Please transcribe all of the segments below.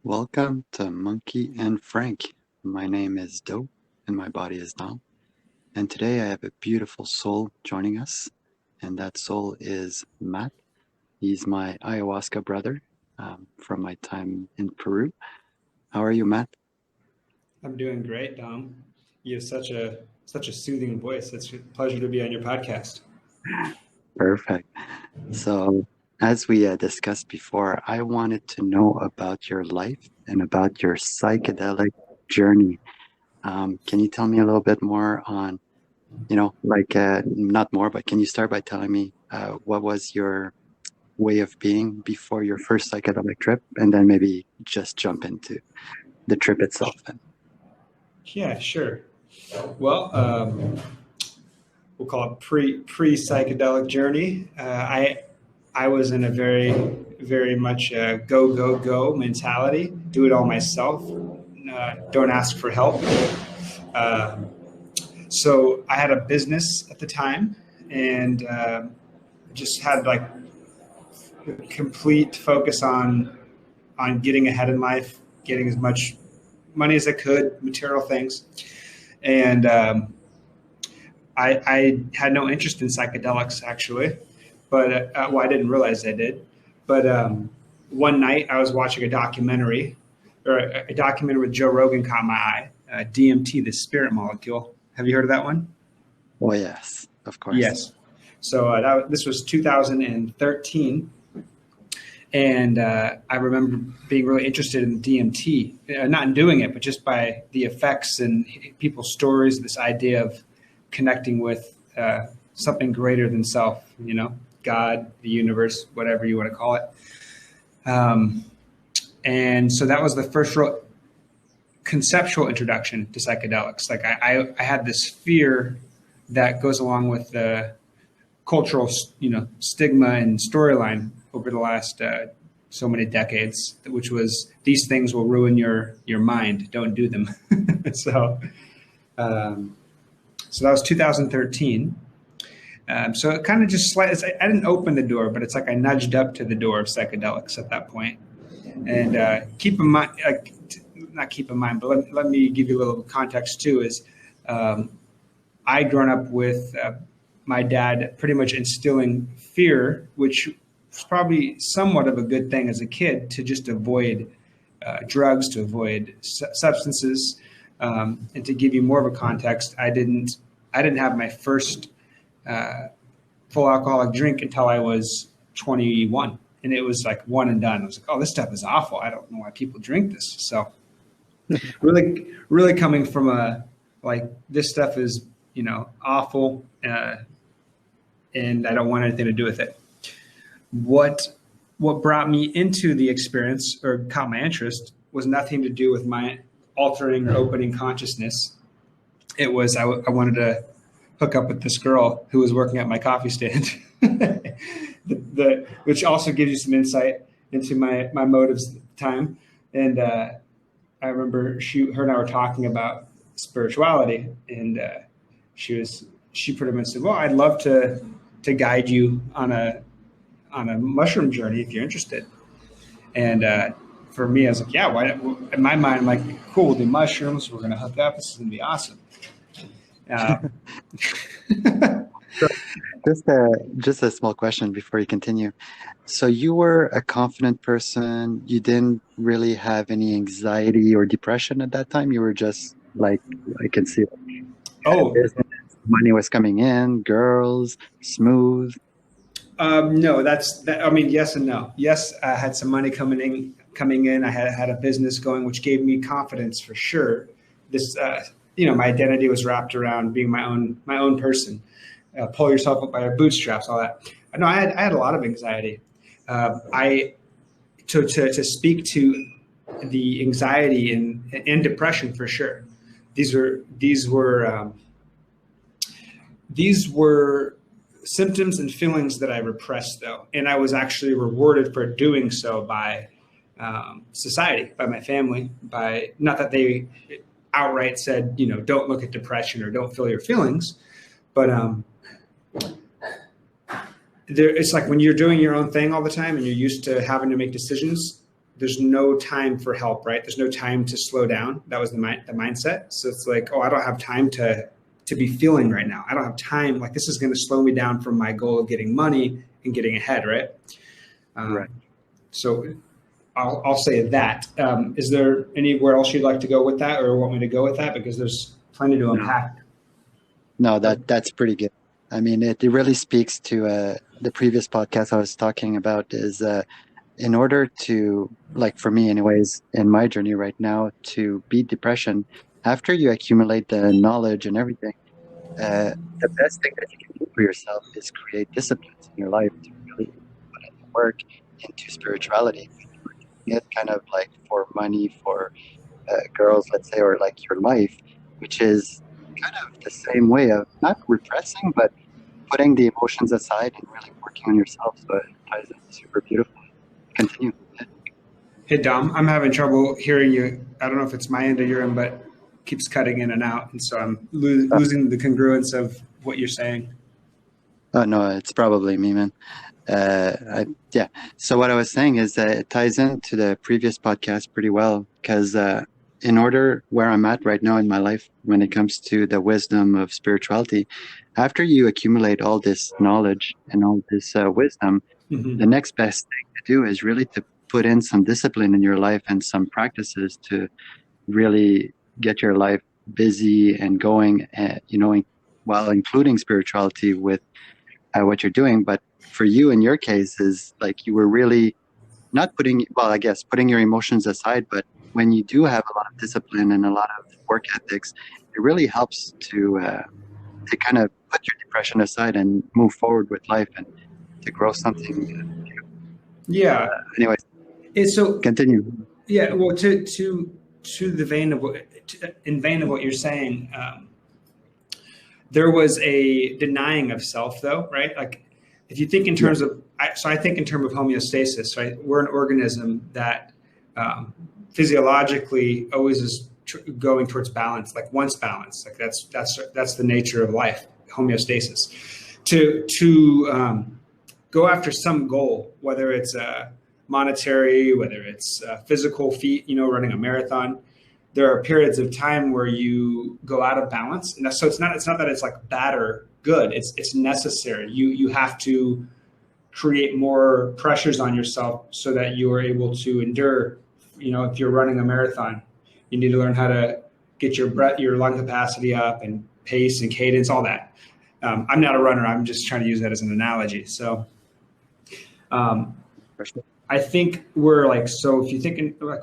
Welcome to Monkey and Frank. My name is Do, and my body is Dom. And today I have a beautiful soul joining us, and that soul is Matt. He's my Ayahuasca brother from my time in Peru. How are you, Matt? I'm doing great, Dom. You have such a soothing voice. It's a pleasure to be on your podcast. Perfect. So, as we discussed before, I wanted to know about your life and about your psychedelic journey. Can you tell me a little bit more on, not more, but can you start by telling me what was your way of being before your first psychedelic trip, and then maybe just jump into the trip itself then? Yeah, sure. Well, we'll call it pre-psychedelic journey. I was in a very much go mentality. Do it all myself. Don't ask for help. Uh, so I had a business at the time, and just had like complete focus on getting ahead in life, getting as much money as I could, material things, and I had no interest in psychedelics actually, but well, I didn't realize I did. But one night I was watching a documentary, or a documentary with Joe Rogan caught my eye. DMT, the spirit molecule. Have you heard of that one? Oh, yes, of course. Yes. So this was 2013. And I remember being really interested in DMT, not in doing it, but just by the effects and people's stories, this idea of connecting with something greater than self, God, the universe, whatever you want to call it. And so that was the first real conceptual introduction to psychedelics. Like I had this fear that goes along with the cultural, stigma and storyline over the last so many decades, which was these things will ruin your mind. Don't do them. So that was 2013. So it kind of just I didn't open the door, but it's like I nudged up to the door of psychedelics at that point. And keep in mind, not keep in mind, but let me give you a little context too. Is I'd grown up with my dad pretty much instilling fear, which was probably somewhat of a good thing as a kid, to just avoid drugs, to avoid substances. And to give you more of a context, I didn't have my first full alcoholic drink until I was 21. And it was like one and done. I was like, oh, this stuff is awful. I don't know why people drink this. So really, really coming from this stuff is, awful, and I don't want anything to do with it. What brought me into the experience or caught my interest was nothing to do with my altering or opening consciousness. It was I wanted to hook up with this girl who was working at my coffee stand, which also gives you some insight into my motives at the time. And I remember her and I were talking about spirituality, and she pretty much said, "Well, I'd love to guide you on a mushroom journey if you're interested." And for me, I was like, "Yeah, why?" In my mind, I'm like, "Cool, we'll do mushrooms. We're gonna hook up. This is gonna be awesome." Just a small question before you continue. So you were a confident person. You didn't really have any anxiety or depression at that time. You were just like, I can see, Oh, business, money was coming in, girls, smooth. no, I mean, yes and no. Yes, I had some money coming in. I had a business going, which gave me confidence for sure. This, my identity was wrapped around being my own person. Pull yourself up by your bootstraps, all that. No, I had a lot of anxiety. To speak to the anxiety and depression for sure. These were symptoms and feelings that I repressed, though, and I was actually rewarded for doing so by society, by my family, by not that they outright said, don't look at depression or don't feel your feelings, but it's like when you're doing your own thing all the time and you're used to having to make decisions, there's no time for help, right? There's no time to slow down. That was the mindset. So it's like, oh, I don't have time to be feeling right now. I don't have time. Like, this is going to slow me down from my goal of getting money and getting ahead, right? Right. So I'll say that. Is there anywhere else you'd like to go with that, or want me to go with that? Because there's plenty to unpack. No, that's pretty good. I mean, it really speaks to the previous podcast I was talking about is in order to, like for me anyways, in my journey right now, to beat depression, after you accumulate the knowledge and everything, the best thing that you can do for yourself is create disciplines in your life to really put in the work into spirituality. It kind of like for money, for girls, let's say, or like your life, which is kind of the same way of not repressing, but putting the emotions aside and really working on yourself. So it ties in super beautifully. Continue. Hey, Dom, I'm having trouble hearing you. I don't know if it's my end or your end, but keeps cutting in and out. And so I'm losing the congruence of what you're saying. Oh, no, it's probably me, man. Yeah. So what I was saying is that it ties into the previous podcast pretty well, because in order where I'm at right now in my life, when it comes to the wisdom of spirituality, after you accumulate all this knowledge and all this wisdom, the next best thing to do is really to put in some discipline in your life and some practices to really get your life busy and going, while including spirituality with what you're doing. But for you, in your case, is like you were really not putting, well, I guess putting your emotions aside, but when you do have a lot of discipline and a lot of work ethics, it really helps to kind of put your depression aside and move forward with life and to grow something. Yeah. Anyways, so continue. Yeah. Well, to the vein of in vein of what you're saying, there was a denying of self, though, right? Like, if you think in terms of, I think in terms of homeostasis, right? We're an organism that physiologically always is going towards balance, like wants balance. Like that's the nature of life, homeostasis. To go after some goal, whether it's monetary, whether it's physical feat, running a marathon, there are periods of time where you go out of balance, and so it's not that it's like bad or good. It's necessary. You have to create more pressures on yourself so that you are able to endure. If you're running a marathon, you need to learn how to get your lung capacity up, and pace and cadence, all that. I'm not a runner. I'm just trying to use that as an analogy. So, I think we're like, so if you think like,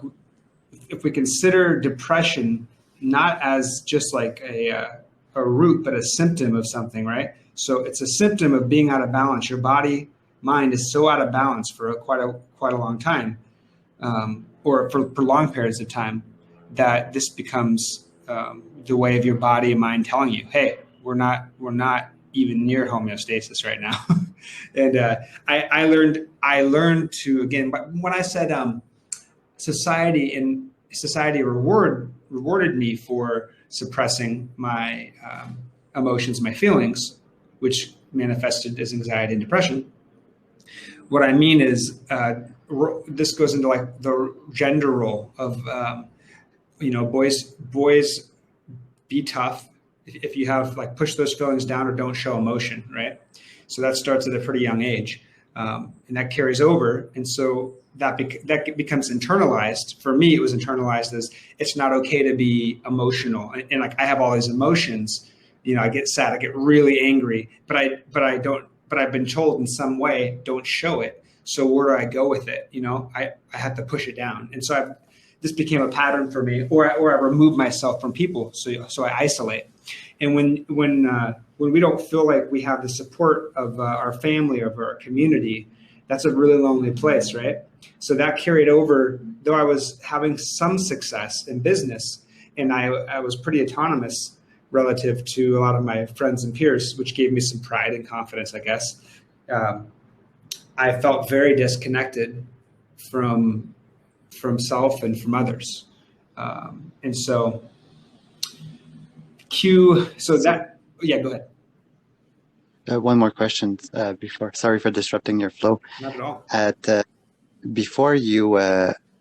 if we consider depression not as just like a root, but a symptom of something, right? So it's a symptom of being out of balance. Your body, mind is so out of balance for quite a long time, or for long periods of time, that this becomes the way of your body and mind telling you, hey, we're not even near homeostasis right now. And I learned to, again, when I said society rewarded me for suppressing my emotions, my feelings, which manifested as anxiety and depression. What I mean is, this goes into like the gender role of, boys be tough. If you have like push those feelings down or don't show emotion, right? So that starts at a pretty young age, and that carries over. And so that becomes internalized. For me, it was internalized as it's not okay to be emotional. And like, I have all these emotions, I get sad, I get really angry, but I've been told in some way, don't show it. So where do I go with it? I have to push it down. And so this became a pattern for me, or I remove myself from people. So I isolate. And when we don't feel like we have the support of our family, of our community, that's a really lonely place, right? So that carried over, though I was having some success in business, and I was pretty autonomous relative to a lot of my friends and peers, which gave me some pride and confidence, I guess. I felt very disconnected from self and from others. And so go ahead. One more question before. Sorry for disrupting your flow. Not at all. Before you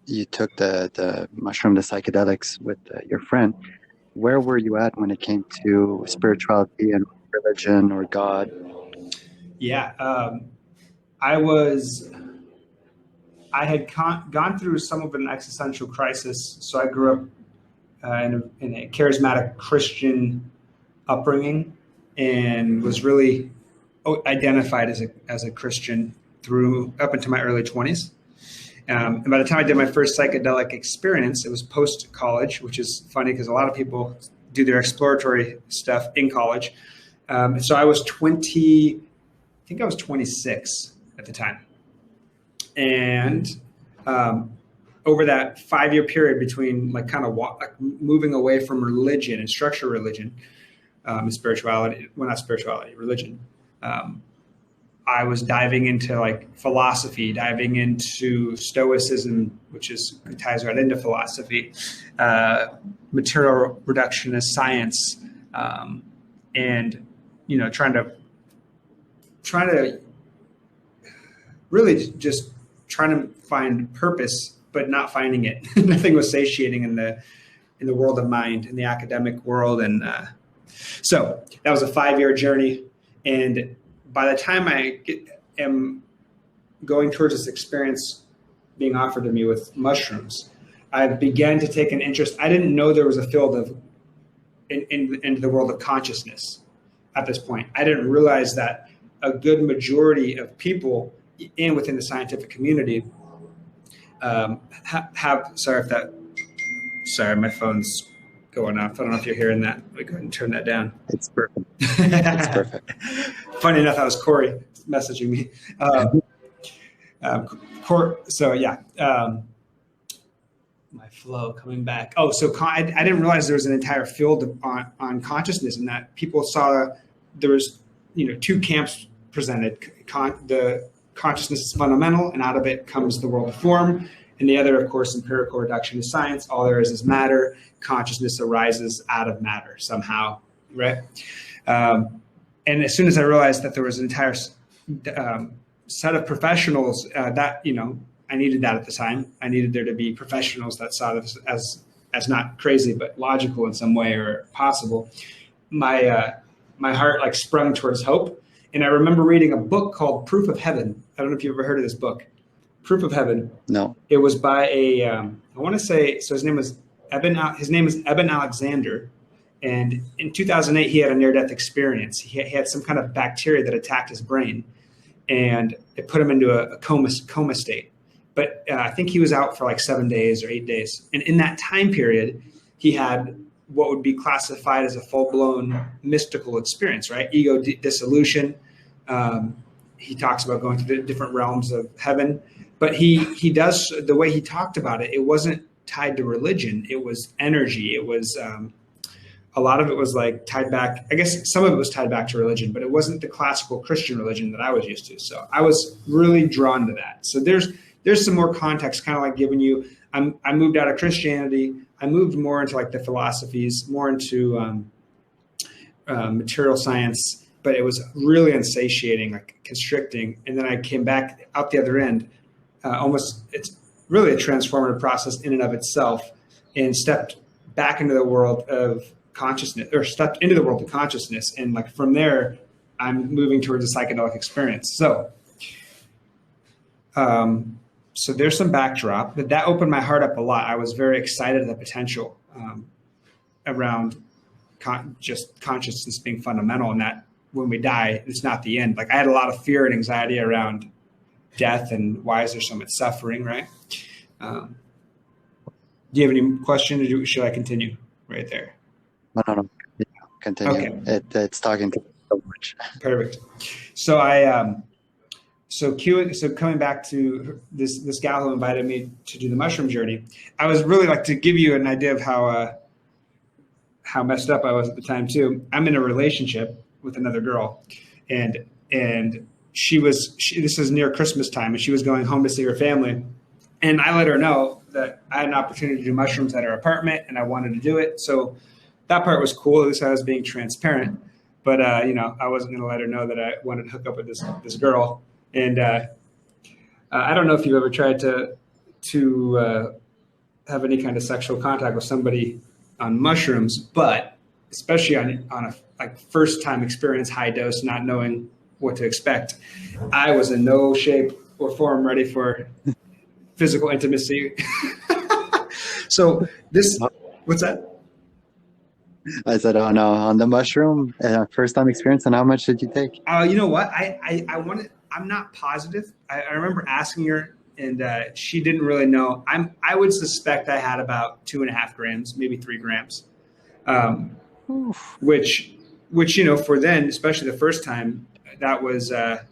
you took the mushroom, the psychedelics with your friend. Where were you at when it came to spirituality and religion or God? Yeah, I was. I had gone through some of an existential crisis. So I grew up in a charismatic Christian upbringing, and was really identified as a Christian through up into my early 20s. And by the time I did my first psychedelic experience, it was post college, which is funny because a lot of people do their exploratory stuff in college. So I was 20, I think I was 26 at the time. And over that 5-year period between like kind of like moving away from religion and structured religion and spirituality, well, not spirituality, religion, I was diving into like philosophy, diving into Stoicism, which ties right into philosophy, material reductionist science, and trying to really just trying to find purpose, but not finding it. Nothing was satiating in the world of mind, in the academic world, and so that was a 5-year journey. And by the time I am going towards this experience being offered to me with mushrooms, I began to take an interest. I didn't know there was a field of into the world of consciousness at this point. I didn't realize that a good majority of people and within the scientific community sorry, my phone's going off. I don't know if you're hearing that. Let me go ahead and turn that down. It's perfect. It's perfect. Funny enough, that was Corey messaging me. So yeah, my flow coming back. Oh, so I didn't realize there was an entire field on consciousness, and that people saw there was two camps presented. The consciousness is fundamental, and out of it comes the world of form. And the other, of course, empirical reductionist science. All there is matter. Consciousness arises out of matter somehow, right? And as soon as I realized that there was an entire set of professionals that I needed that at the time. I needed there to be professionals that saw this as not crazy but logical in some way or possible. My heart like sprung towards hope. And I remember reading a book called Proof of Heaven. I don't know if you've ever heard of this book. Proof of Heaven. No. It was by I want to say, so his name is Eben Alexander. And in 2008, he had a near-death experience. He had some kind of bacteria that attacked his brain, and it put him into a coma state. But I think he was out for like 7 days or 8 days. And in that time period, he had what would be classified as a full-blown mystical experience, right? Ego dissolution. He talks about going to the different realms of heaven. But he does, the way he talked about it, it wasn't tied to religion. It was energy. It was a lot of it was like tied back. I guess some of it was tied back to religion, but it wasn't the classical Christian religion that I was used to. So I was really drawn to that. So there's some more context, kind of like giving you. I moved out of Christianity. I moved more into like the philosophies, more into material science. But it was really unsatiating, like constricting. And then I came back out the other end. It's really a transformative process in and of itself, and stepped back into the world of consciousness, or stepped into the world of consciousness. And like from there, I'm moving towards a psychedelic experience. So there's some backdrop, but that opened my heart up a lot. I was very excited at the potential around just consciousness being fundamental, and that when we die, it's not the end. Like I had a lot of fear and anxiety around death and why is there so much suffering, right? Do you have any questions, or should I continue right there? No. Continue. Okay. It's talking to me so much. Perfect. So so coming back to this gal who invited me to do the mushroom journey, I was really like to give you an idea of how messed up I was at the time too. I'm in a relationship with another girl, and this was near Christmas time, and she was going home to see her family. And I let her know that I had an opportunity to do mushrooms at her apartment, and I wanted to do it. So that part was cool. At least I was being transparent. But I wasn't going to let her know that I wanted to hook up with this girl. And I don't know if you've ever tried to to have any kind of sexual contact with somebody on mushrooms, but especially on a like first time experience, high dose, not knowing what to expect, I was in no shape or form ready for physical intimacy. So what's that? I said, oh no, on the mushroom, first time experience, and how much did you take? You know what? I wanted. I'm not positive. I remember asking her, and she didn't really know. I would suspect I had about 2.5 grams, maybe 3 grams, which for then, especially the first time, that was a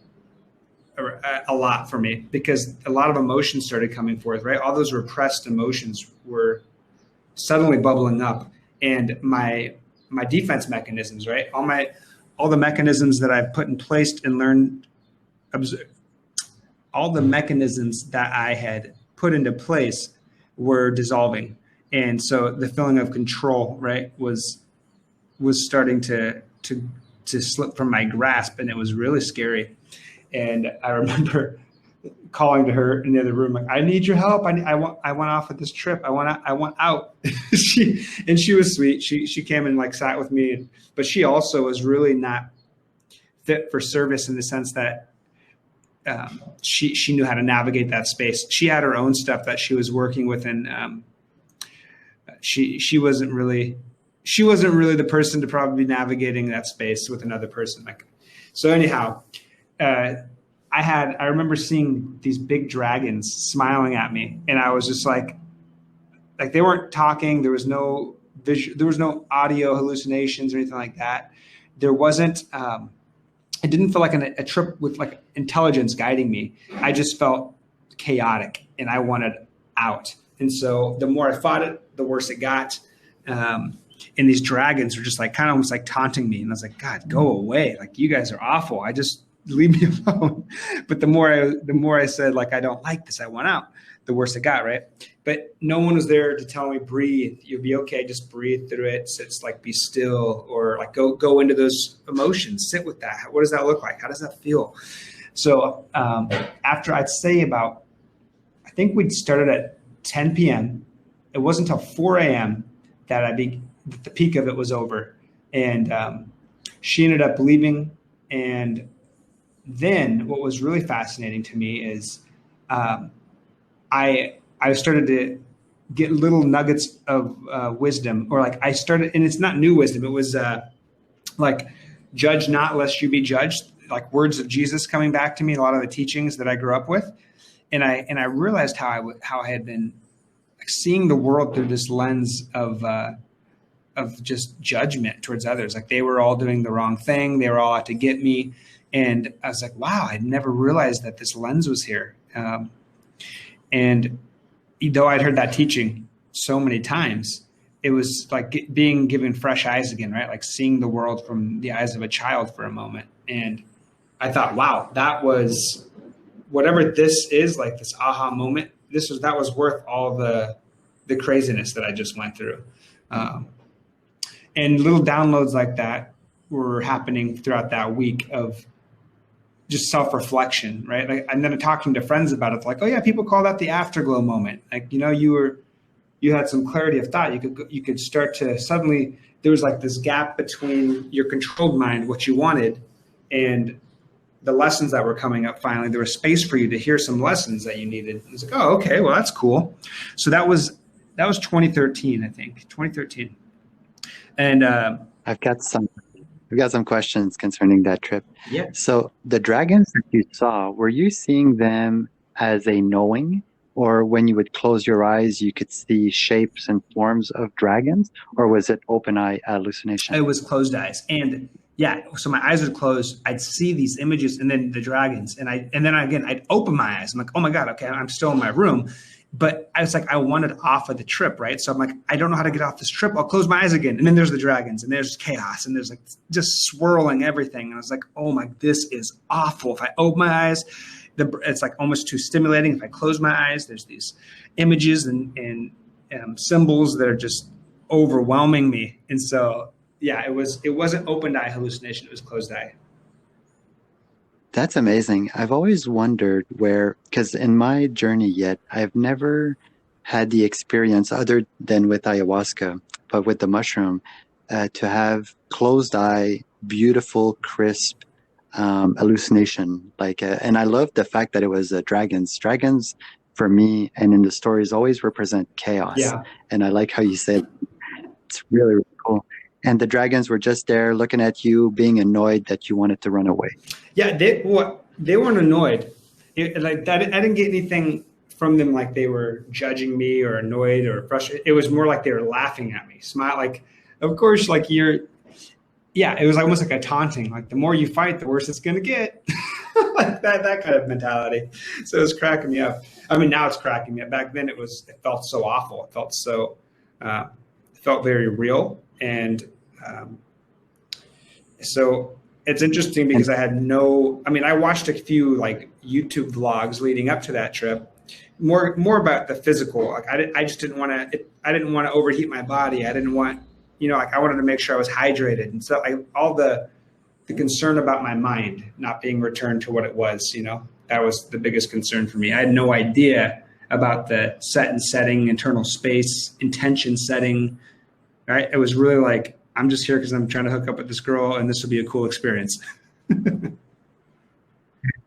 lot for me because a lot of emotions started coming forth. Right, all those repressed emotions were suddenly bubbling up, and my defense mechanisms, right, all the mechanisms that I've put in place and learned, all the mechanisms that I had put into place were dissolving, and so the feeling of control, right, was starting to slip from my grasp, and it was really scary. And I remember calling to her in the other room, like, I need your help. I want off of this trip. I want out. she was sweet. She came and like sat with me, but she also was really not fit for service in the sense that she knew how to navigate that space. She had her own stuff that she was working with, and she wasn't really the person to probably be navigating that space with another person. Like, so anyhow, I remember seeing these big dragons smiling at me, and I was just like they weren't talking. There was no there was no audio hallucinations or anything like that. There wasn't. It didn't feel like a trip with like intelligence guiding me. I just felt chaotic, and I wanted out. And so the more I fought it, the worse it got. And these dragons were just like kind of almost like taunting me, and I was like, God, go away! Like, you guys are awful. I just leave me alone. But the more I said, like, I don't like this, I want out, the worse it got, right? But no one was there to tell me, breathe, you'll be okay, just breathe through it. So it's like, be still, or like go into those emotions, sit with that. What does that look like? How does that feel? So after I'd say about, I think we'd started at 10 p.m. It wasn't until 4 a.m. that the peak of it was over. And she ended up leaving. And then what was really fascinating to me is I started to get little nuggets of wisdom, or like I started, and it's not new wisdom. It was like, judge not lest you be judged, like words of Jesus coming back to me, a lot of the teachings that I grew up with. And I realized how I had been seeing the world through this lens of just judgment towards others. Like, they were all doing the wrong thing. They were all out to get me. And I was like, wow, I'd never realized that this lens was here. And though I'd heard that teaching so many times, it was like being given fresh eyes again, right? Like seeing the world from the eyes of a child for a moment. And I thought, wow, that was, whatever this is, like this aha moment, that was worth all the craziness that I just went through. And little downloads like that were happening throughout that week of just self-reflection, right? Like, and then talking to friends about it, like, oh yeah, people call that the afterglow moment. Like, you had some clarity of thought. You could start to suddenly, there was like this gap between your controlled mind, what you wanted, and the lessons that were coming up. Finally, there was space for you to hear some lessons that you needed. It was like, oh, okay, well, that's cool. So that was 2013, I think, 2013. And I've got some questions concerning that trip. Yeah. So the dragons that you saw, were you seeing them as a knowing, or when you would close your eyes, you could see shapes and forms of dragons, or was it open eye hallucination? It was closed eyes. And yeah, so my eyes would close. I'd see these images, and then the dragons, and then again, I'd open my eyes. I'm like, oh my God, okay, I'm still in my room. But I was like, I wanted off of the trip, right? So I'm like, I don't know how to get off this trip. I'll close my eyes again. And then there's the dragons, and there's chaos, and there's like just swirling everything. And I was like, oh my, this is awful. If I open my eyes, it's like almost too stimulating. If I close my eyes, there's these images and symbols that are just overwhelming me. And so, yeah, it wasn't open eye hallucination. It was closed eye. That's amazing. I've always wondered where, because in my journey yet, I've never had the experience other than with ayahuasca, but with the mushroom, to have closed eye, beautiful, crisp hallucination. And I love the fact that it was dragons. Dragons, for me, and in the stories, always represent chaos. Yeah. And I like how you say it's really, really cool. And the dragons were just there looking at you, being annoyed that you wanted to run away. Yeah, they weren't annoyed. Like that, I didn't get anything from them like they were judging me or annoyed or frustrated. It was more like they were laughing at me, smile like, of course, like you're. Yeah, it was almost like a taunting. Like the more you fight, the worse it's gonna get. Like that kind of mentality. So it was cracking me up. I mean, now it's cracking me up. Back then, it felt so awful. It felt very real, and so it's interesting because I watched a few like YouTube vlogs leading up to that trip, more about the physical. Like I just didn't want to, I didn't want to overheat my body. I didn't want, like I wanted to make sure I was hydrated. And so all the concern about my mind not being returned to what it was, that was the biggest concern for me. I had no idea about the setting, internal space, intention setting, right? It was really like, I'm just here because I'm trying to hook up with this girl and this will be a cool experience.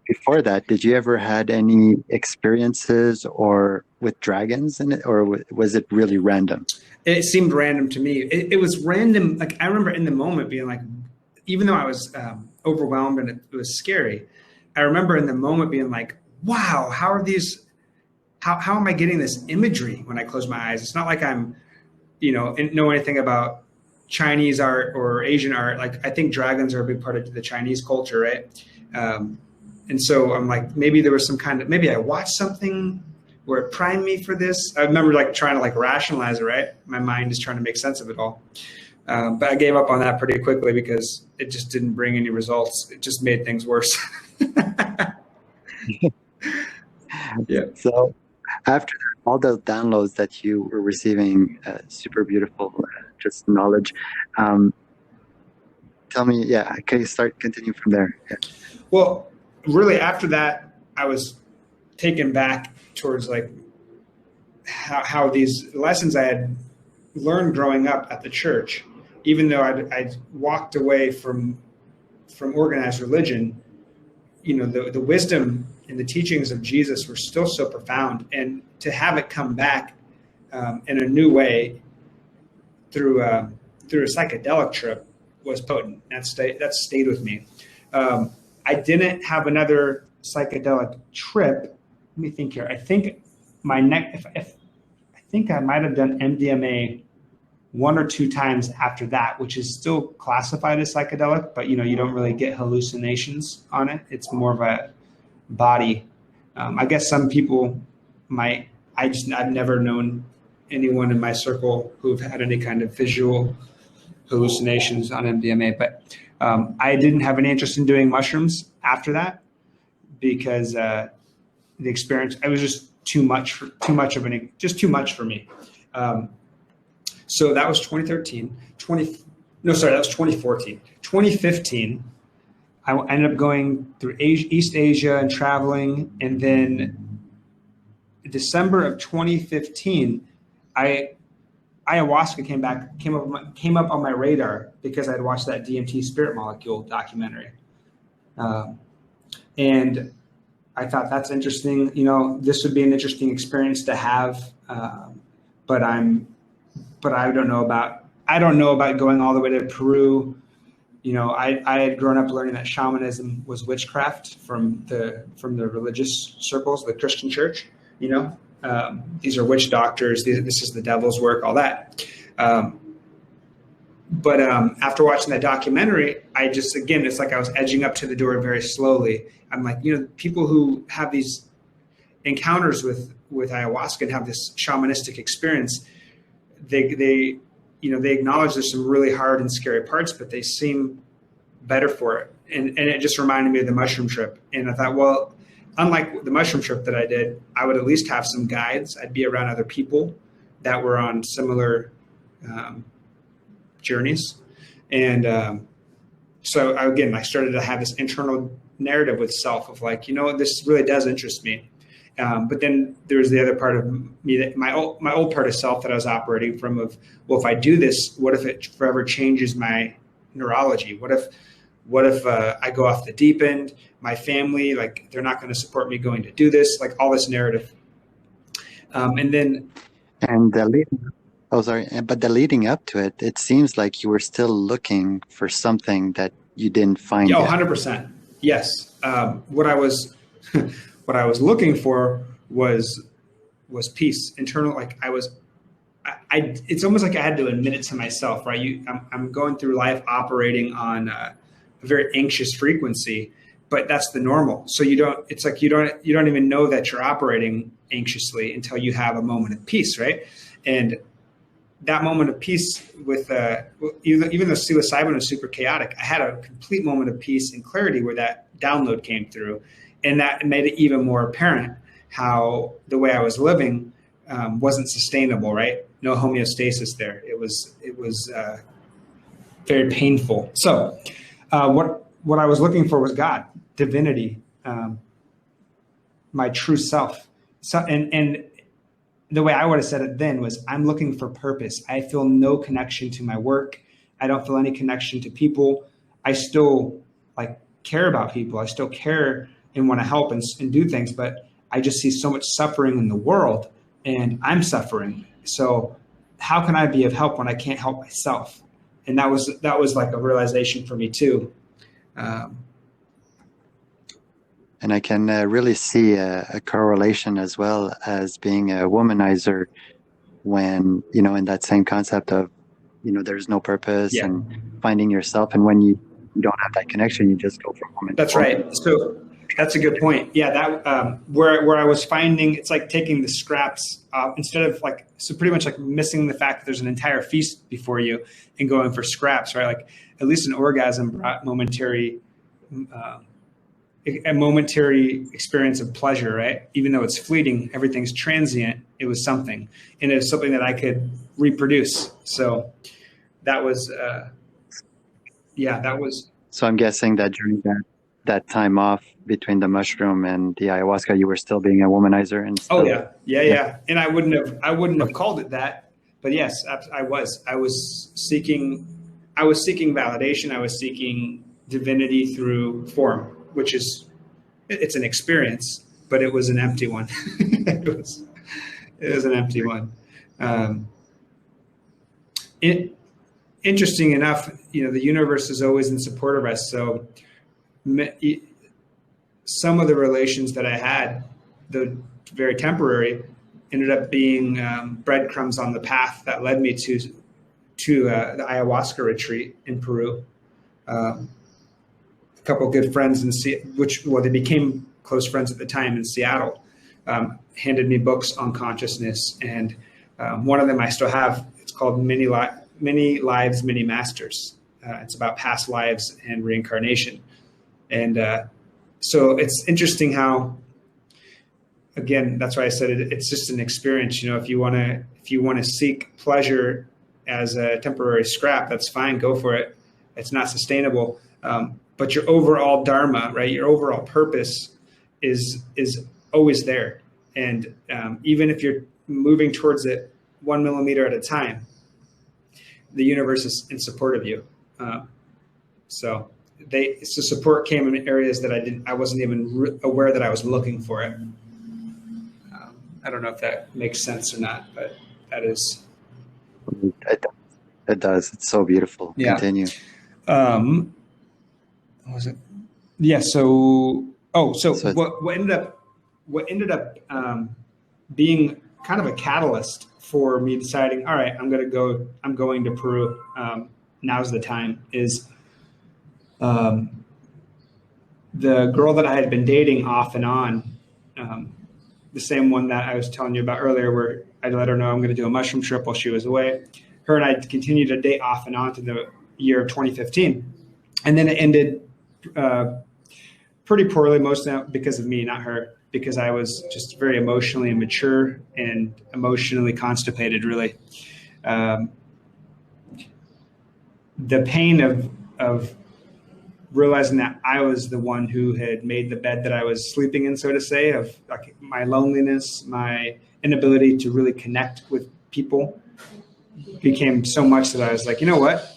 Before that, did you ever had any experiences or with dragons in it, or was it really random? It seemed random to me. It was random. Like I remember in the moment being like, even though I was overwhelmed and it was scary, I remember in the moment being like, wow, how am I getting this imagery when I close my eyes? It's not like I'm, know anything about Chinese art or Asian art. Like I think dragons are a big part of the Chinese culture, right? And so I'm like, maybe there was maybe I watched something where it primed me for this. I remember like trying to like rationalize it, right? My mind is trying to make sense of it all. But I gave up on that pretty quickly because it just didn't bring any results. It just made things worse. Yeah. So after all the downloads that you were receiving, super beautiful, just knowledge. Tell me, can you continue from there? Yeah. Well, really after that, I was taken back towards like how these lessons I had learned growing up at the church, even though I'd walked away from organized religion, the wisdom and the teachings of Jesus were still so profound, and to have it come back in a new way through a psychedelic trip was potent. That stayed with me. I didn't have another psychedelic trip. Let me think here. I think I think I might have done MDMA one or two times after that, which is still classified as psychedelic, but you don't really get hallucinations on it. It's more of a body. I guess some people might. I've never known anyone in my circle who've had any kind of visual hallucinations on MDMA, but I didn't have any interest in doing mushrooms after that because the experience, it was just too much for me. So that was 2013. That was 2014. 2015, I ended up going through East Asia and traveling, and then December of 2015, ayahuasca came up on my radar because I'd watched that DMT Spirit Molecule documentary, and I thought that's interesting. This would be an interesting experience to have, but I don't know about going all the way to Peru. I had grown up learning that shamanism was witchcraft from the religious circles, the Christian church. These are witch doctors. This is the devil's work, all that. But after watching that documentary, it's like I was edging up to the door very slowly. I'm like, people who have these encounters with ayahuasca and have this shamanistic experience, they acknowledge there's some really hard and scary parts, but they seem better for it. And it just reminded me of the mushroom trip. And I thought, well, unlike the mushroom trip that I did, I would at least have some guides. I'd be around other people that were on similar journeys. And so I started to have this internal narrative with self of like, this really does interest me. But then there's the other part of me, that my old part of self that I was operating from of, well, if I do this, what if it forever changes my neurology? What if I go off the deep end? My family, like, they're not going to support me going to do this, like all this narrative. And then, And but the leading up to it, it seems like you were still looking for something that you didn't find oh, yet. 100%. Yes. What I was looking for was peace, internal. Like it's almost like I had to admit it to myself, right? I'm going through life operating on a very anxious frequency, but that's the normal. So it's like you don't even know that you're operating anxiously until you have a moment of peace, right? And that moment of peace with even though psilocybin was super chaotic, I had a complete moment of peace and clarity where that download came through, and that made it even more apparent how the way I was living wasn't sustainable, right? No homeostasis there. It was very painful. So what I was looking for was God, divinity, my true self. So and the way I would have said it then was, I'm looking for purpose. I feel no connection to my work. I don't feel any connection to people. I still care about people. I still care and want to help and do things, but I just see so much suffering in the world, and I'm suffering. So how can I be of help when I can't help myself? And that was like a realization for me too. And I can really see a correlation as well as being a womanizer when, in that same concept of, there's no purpose and finding yourself. And when you don't have that connection, you just go from woman. That's right. So that's a good point. Yeah, that where I was finding, it's like taking the scraps instead of so pretty much like missing the fact that there's an entire feast before you and going for scraps, right? Like at least an orgasm brought a momentary experience of pleasure, right? Even though it's fleeting, everything's transient. It was something, and it was something that I could reproduce. So that was, that was. So I'm guessing that during that time off between the mushroom and the ayahuasca, you were still being a womanizer. And oh yeah. And I wouldn't have called it that, but yes, I was seeking validation. I was seeking divinity through form, which it's an experience, but it was an empty one. it was an empty one. Interesting enough, the universe is always in support of us. So some of the relations that I had, though very temporary, ended up being breadcrumbs on the path that led me to the ayahuasca retreat in Peru. A couple of good friends they became close friends at the time in Seattle, handed me books on consciousness, and one of them I still have. It's called Many Lives, Many Masters. It's about past lives and reincarnation, and so it's interesting how, again, that's why I said it's just an experience. If you want to seek pleasure as a temporary scrap, that's fine. Go for it. It's not sustainable. But your overall dharma, right? Your overall purpose is always there. And even if you're moving towards it 1 millimeter at a time, the universe is in support of you. So support came in areas that I wasn't even aware that I was looking for it. I don't know if that makes sense or not, but that is. It does. It's so beautiful. Yeah. Continue. What was it? Yeah. So what ended up being kind of a catalyst for me deciding, all right, I'm going to Peru. Now's the time. Is the girl that I had been dating off and on, the same one that I was telling you about earlier, where I let her know I'm going to do a mushroom trip while she was away. Her and I continued to date off and on to the year of 2015. And then it ended pretty poorly, mostly because of me, not her, because I was just very emotionally immature and emotionally constipated, really. The pain of realizing that I was the one who had made the bed that I was sleeping in, so to say, of like my loneliness, my inability to really connect with people became so much that I was like, you know what?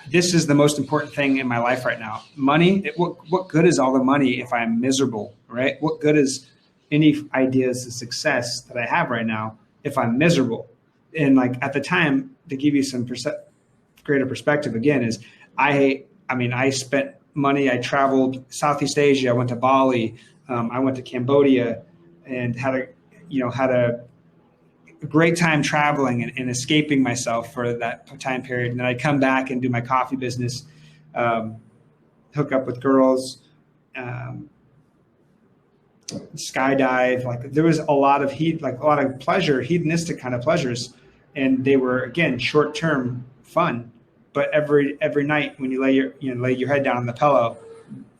This is the most important thing in my life right now. Money, what good is all the money if I'm miserable, right? What good is any ideas of success that I have right now if I'm miserable? And like at the time, to give you some greater perspective again, is I spent money. I traveled Southeast Asia. I went to Bali. I went to Cambodia, and had a great time traveling and escaping myself for that time period. And then I'd come back and do my coffee business, hook up with girls, skydive. Like there was a lot of pleasure, hedonistic kind of pleasures, and they were again short-term fun. But every night when you lay your head down on the pillow,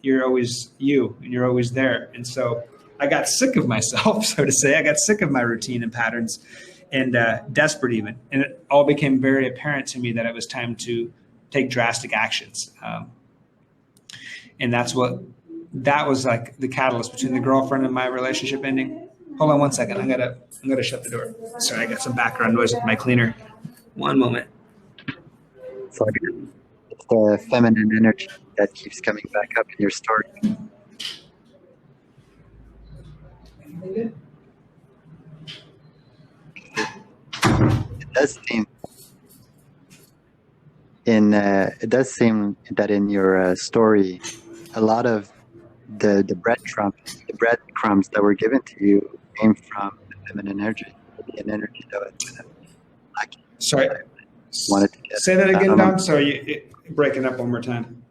you're always you, and you're always there. And so I got sick of myself, so to say. I got sick of my routine and patterns, and desperate even. And it all became very apparent to me that it was time to take drastic actions. And that was like the catalyst between the girlfriend and my relationship ending. Hold on one second. I'm gonna shut the door. Sorry, I got some background noise with my cleaner. One moment. It's like it's the feminine energy that keeps coming back up in your story. It does seem that in your story, a lot of the breadcrumbs that were given to you came from the feminine energy, an energy that was lacking. Sorry. Wanted to say that again, Dom. Sorry, you're breaking up one more time.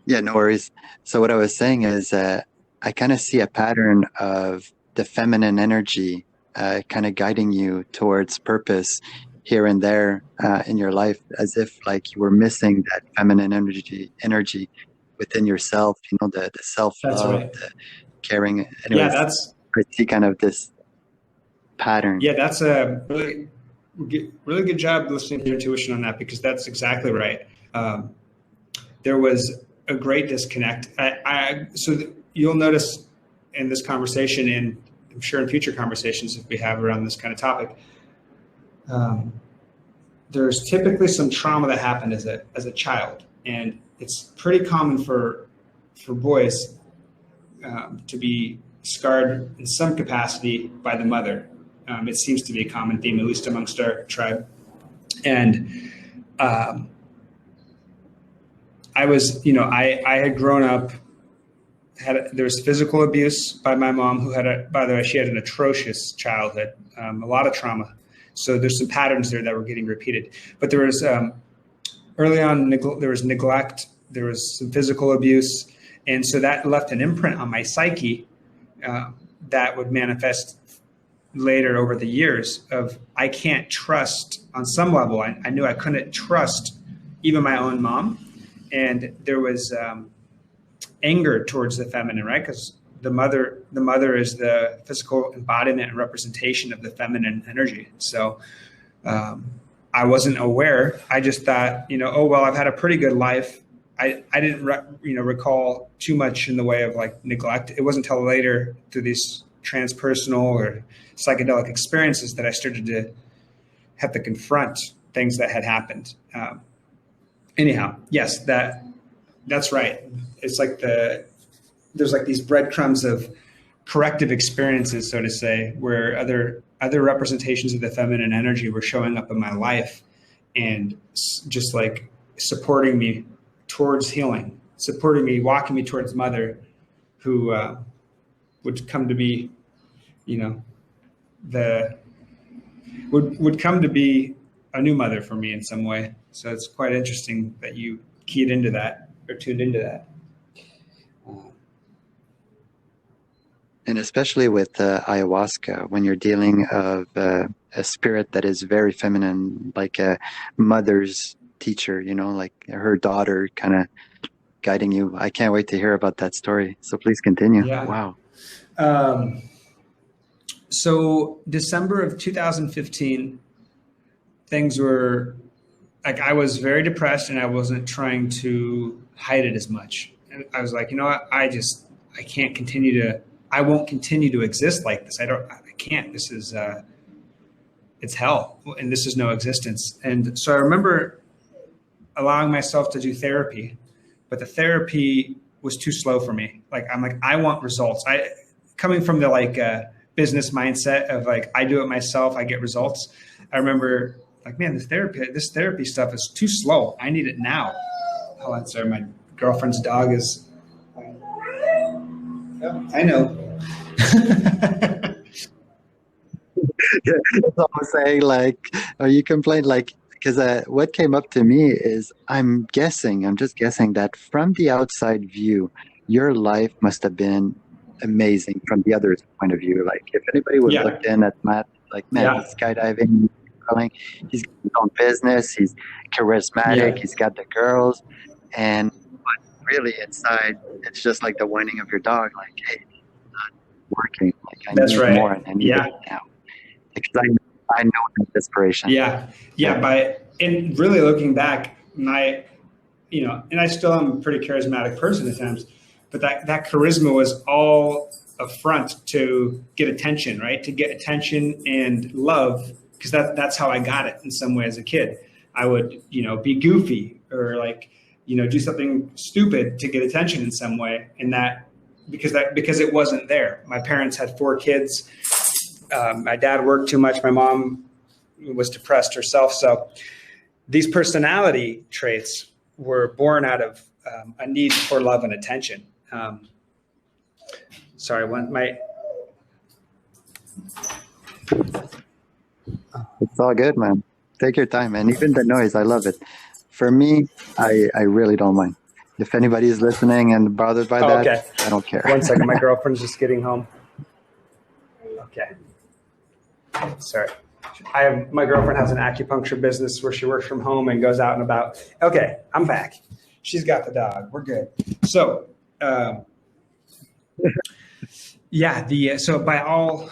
Yeah, no worries. So what I was saying is I kind of see a pattern of the feminine energy kind of guiding you towards purpose here and there in your life, as if like you were missing that feminine energy within yourself, the self-love, that's right. the caring. Anyways, yeah, I see kind of this pattern. Yeah, that's a really good job listening to your intuition on that, because that's exactly right. There was a great disconnect. So you'll notice in this conversation, and I'm sure in future conversations if we have around this kind of topic, there's typically some trauma that happened as a child, and it's pretty common for boys to be scarred in some capacity by the mother. It seems to be a common theme, at least amongst our tribe. And I was, I had grown up, there was physical abuse by my mom, who by the way, she had an atrocious childhood, a lot of trauma. So there's some patterns there that were getting repeated. But there was, early on, there was neglect, there was some physical abuse. And so that left an imprint on my psyche that would manifest later over the years of, I can't trust on some level. I knew I couldn't trust even my own mom. And there was anger towards the feminine, right? Because the mother is the physical embodiment and representation of the feminine energy. So I wasn't aware. I just thought, oh, well, I've had a pretty good life. I didn't recall too much in the way of like neglect. It wasn't until later through these transpersonal or psychedelic experiences that I started to have to confront things that had happened. Anyhow, yes, that's right. It's like there's like these breadcrumbs of corrective experiences, so to say, where other representations of the feminine energy were showing up in my life and just like supporting me towards healing, supporting me, walking me towards mother, who would come to be, would come to be a new mother for me in some way. So it's quite interesting that you keyed into that or tuned into that. And especially with ayahuasca, when you're dealing of a spirit that is very feminine, like a mother's teacher, like her daughter kind of guiding you. I can't wait to hear about that story. So please continue. Yeah. Wow. So December of 2015, things were like I was very depressed and I wasn't trying to hide it as much. And I was like, you know what? I can't continue I won't continue to exist like this. I can't. This is, it's hell and this is no existence. And so I remember allowing myself to do therapy, but the therapy was too slow for me. Like, I'm like, I want results. Coming from the business mindset of like, I do it myself, I get results. I remember like, man, this therapy stuff is too slow. I need it now. Hold on, sorry, my girlfriend's dog is. Oh, I know. It's almost saying like, or you complain like, because what came up to me is I'm just guessing that from the outside view, your life must have been amazing from the other's point of view. Like if anybody would look in at Matt, like, man, he's skydiving, he's got his own business, he's charismatic, he's got the girls, but really inside, it's just like the whining of your dog, like, hey, it's not working. Like I need more and I need it now. Because I know that desperation. And really looking back, and I still am a pretty charismatic person at times, but that charisma was all a front to get attention, right? To get attention and love, because that's how I got it in some way as a kid. I would, be goofy or do something stupid to get attention in some way, and because it wasn't there. My parents had 4 kids. My dad worked too much. My mom was depressed herself. So these personality traits were born out of a need for love and attention. It's all good, man. Take your time. And even the noise, I love it. For me, I really don't mind. If anybody is listening and bothered by that, okay. I don't care. One second. My girlfriend's just getting home. Okay. Sorry. My girlfriend has an acupuncture business where she works from home and goes out and about. Okay, I'm back. She's got the dog. We're good. So, so by all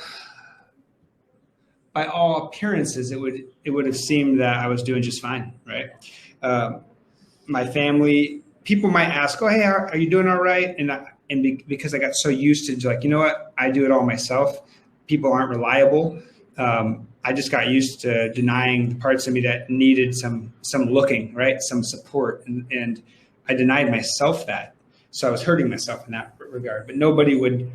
appearances, it would have seemed that I was doing just fine, right? My family, people might ask, "Oh, hey, are you doing all right?" And because I got so used to like, you know what, I do it all myself. People aren't reliable. I just got used to denying the parts of me that needed some looking, right? Some support. And I denied myself that. So I was hurting myself in that regard, but nobody would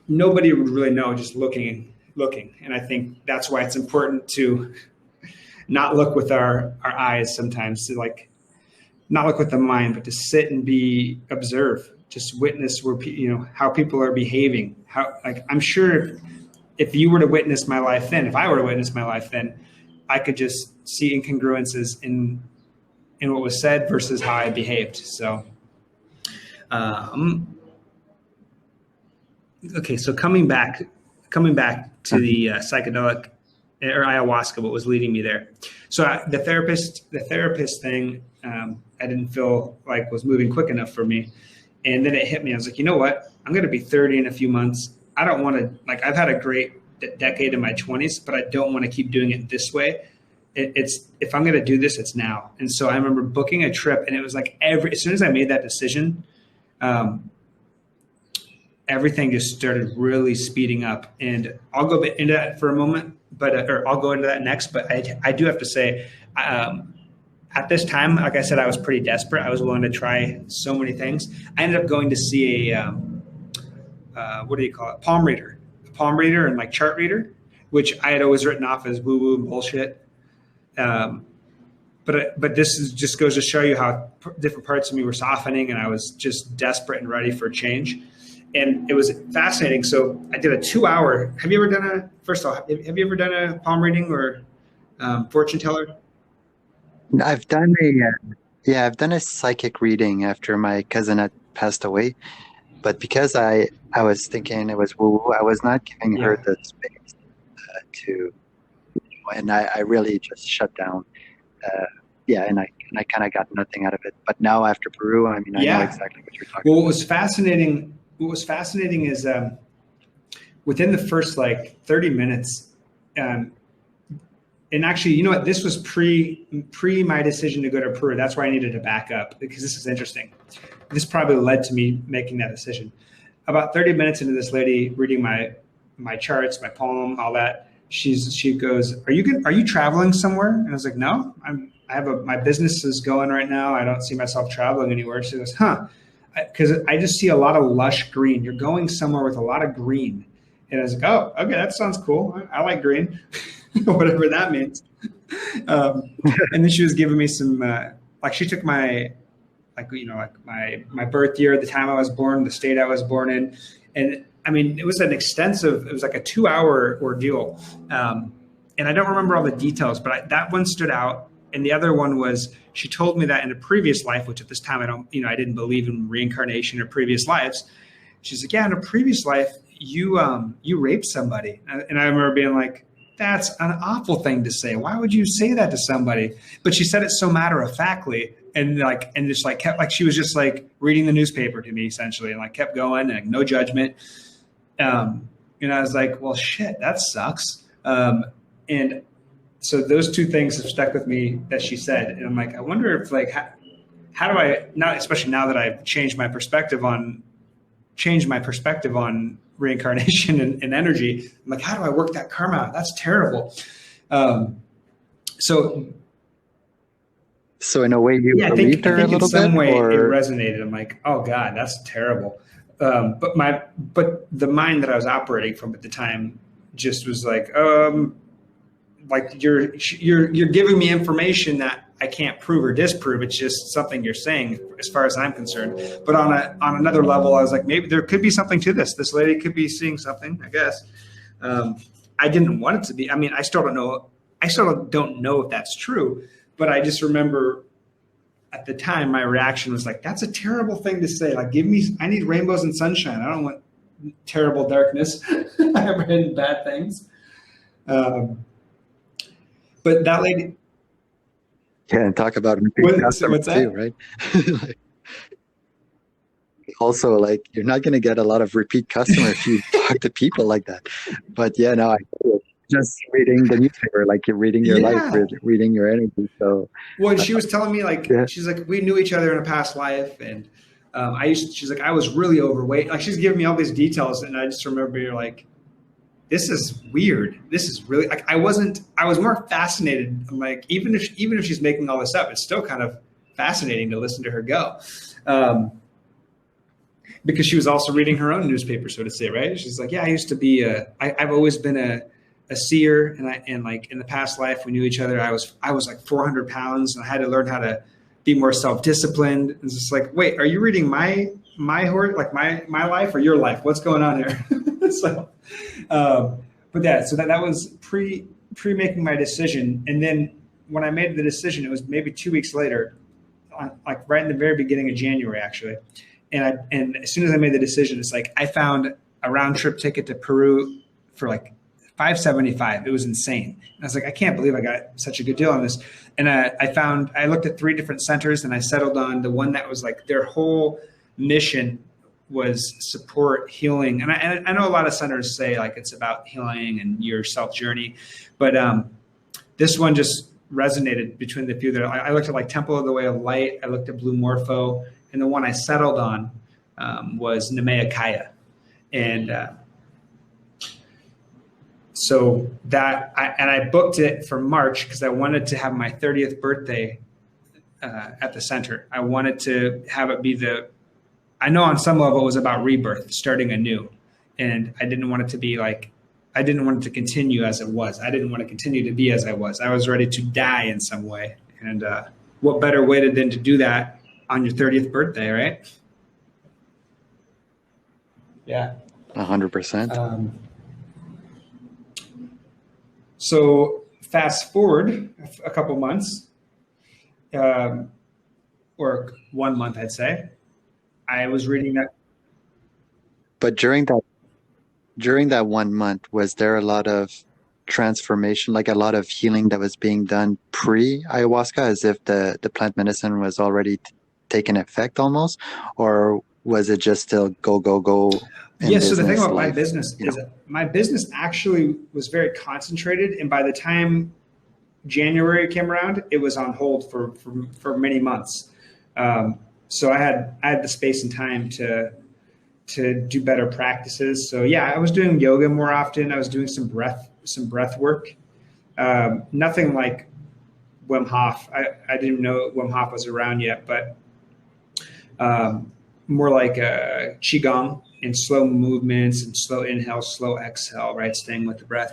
really know just looking. And I think that's why it's important to not look with our eyes sometimes, to like not look with the mind, but to sit and observe, just witness how people are behaving. I'm sure if you were to witness my life then, if I were to witness my life then, I could just see incongruences in what was said versus how I behaved. So, okay. So coming back to the psychedelic or ayahuasca, what was leading me there. So the therapist thing, I didn't feel like was moving quick enough for me. And then it hit me. I was like, you know what? I'm going to be 30 in a few months. I don't want to, I've had a great decade in my 20s, but I don't want to keep doing it this way. If I'm going to do this, it's now. And so I remember booking a trip, and it was like as soon as I made that decision, everything just started really speeding up. And I'll go into that for a moment, or I'll go into that next. But I do have to say, at this time, like I said, I was pretty desperate. I was willing to try so many things. I ended up going to see a what do you call it? Palm reader and chart reader, which I had always written off as woo-woo bullshit. But this just goes to show you how different parts of me were softening, and I was just desperate and ready for change. And it was fascinating. So I did a 2-hour. Have you ever done a palm reading or fortune teller? I've done a psychic reading after my cousin had passed away. But because I was thinking it was woo-woo, I was not giving her the space and I really just shut down. And I kind of got nothing out of it. But now after Peru, I know exactly what you're talking about. What was fascinating is within the first 30 minutes, and actually, you know what? This was pre my decision to go to Peru. That's why I needed to back up, because this is interesting. This probably led to me making that decision. About 30 minutes into this lady reading my charts, my palm, all that, she goes, "Are you traveling somewhere?" And I was like, "No, my business is going right now. I don't see myself traveling anywhere." She goes, "Huh." Because I just see a lot of lush green. You're going somewhere with a lot of green. And I was like, "Oh, okay, that sounds cool. I like green," whatever that means. And then she was giving me some, like she took my, my birth year, the time I was born, the state I was born in. And I mean, it was like a 2-hour ordeal. And I don't remember all the details, but that one stood out. And the other one was, she told me that in a previous life, which at this time I didn't believe in reincarnation or previous lives. She's like, "Yeah, in a previous life, you raped somebody." And I remember being like, "That's an awful thing to say. Why would you say that to somebody?" But she said it so matter of factly, and just like kept, like she was just like reading the newspaper to me essentially, and like kept going, and like, no judgment. And I was like, "Well, shit, that sucks." And so those two things have stuck with me that she said. And I'm like, I wonder if like, how do I now, especially now that I've changed my perspective on reincarnation and energy. I'm like, how do I work that karma out? That's terrible. So in a way, you believed her a little bit, in some way it resonated. I'm like, oh God, that's terrible. But the mind that I was operating from at the time just was like you're giving me information that I can't prove or disprove. It's just something you're saying, as far as I'm concerned. But on another level, I was like, maybe there could be something to this. This lady could be seeing something, I guess. I didn't want it to be. I mean, I still don't know. I still don't know if that's true. But I just remember at the time, my reaction was like, that's a terrible thing to say. Like, I need rainbows and sunshine. I don't want terrible darkness. I've read bad things. But that lady. Yeah, and talk about repeat customers too, right? Also, like, you're not going to get a lot of repeat customers if you talk to people like that. But yeah, no, I just reading the newspaper, like you're reading your life, reading your energy. So, well, she was telling me like, she's like, we knew each other in a past life, and she's like, I was really overweight. Like, she's giving me all these details, and I just remember you're like, this is weird. This is really like, I was more fascinated. I'm like, even if she's making all this up, it's still kind of fascinating to listen to her go. Because she was also reading her own newspaper, so to say, right? She's like, yeah, I used to be I've always been a seer, and like in the past life we knew each other. I was like 400 pounds, and I had to learn how to be more self-disciplined. It's just like, wait, are you reading my like my life or your life? What's going on here? So, but yeah, so that was pre making my decision, and then when I made the decision, it was maybe 2 weeks later, like right in the very beginning of January, actually. And as soon as I made the decision, it's like I found a round trip ticket to Peru for like $575. It was insane. And I was like, I can't believe I got such a good deal on this. And I looked at 3 different centers, and I settled on the one that was like their whole mission was support healing. And I know a lot of centers say like it's about healing and your self journey, but this one just resonated between the few that I looked at, like Temple of the Way of Light. I looked at Blue Morpho. And the one I settled on was Nameakaya. And so I booked it for March because I wanted to have my 30th birthday at the center. I wanted to have it be I know on some level it was about rebirth, starting anew. And I didn't want it to be like, I didn't want it to continue as it was. I didn't want to continue to be as I was. I was ready to die in some way. And what better way than to do that on your 30th birthday, right? Yeah. 100%. So fast forward a couple months, or 1 month, I'd say, I was reading that. But during that 1 month, was there a lot of transformation, like a lot of healing that was being done pre-ayahuasca, as if the plant medicine was already taking effect almost? Or was it just still go? Yeah, so the thing about my business is my business actually was very concentrated. And by the time January came around, it was on hold for many months. So I had the space and time to do better practices. So yeah, I was doing yoga more often. I was doing some breath work. Nothing like Wim Hof. I didn't know Wim Hof was around yet, but more like qigong and slow movements and slow inhale, slow exhale, right? Staying with the breath.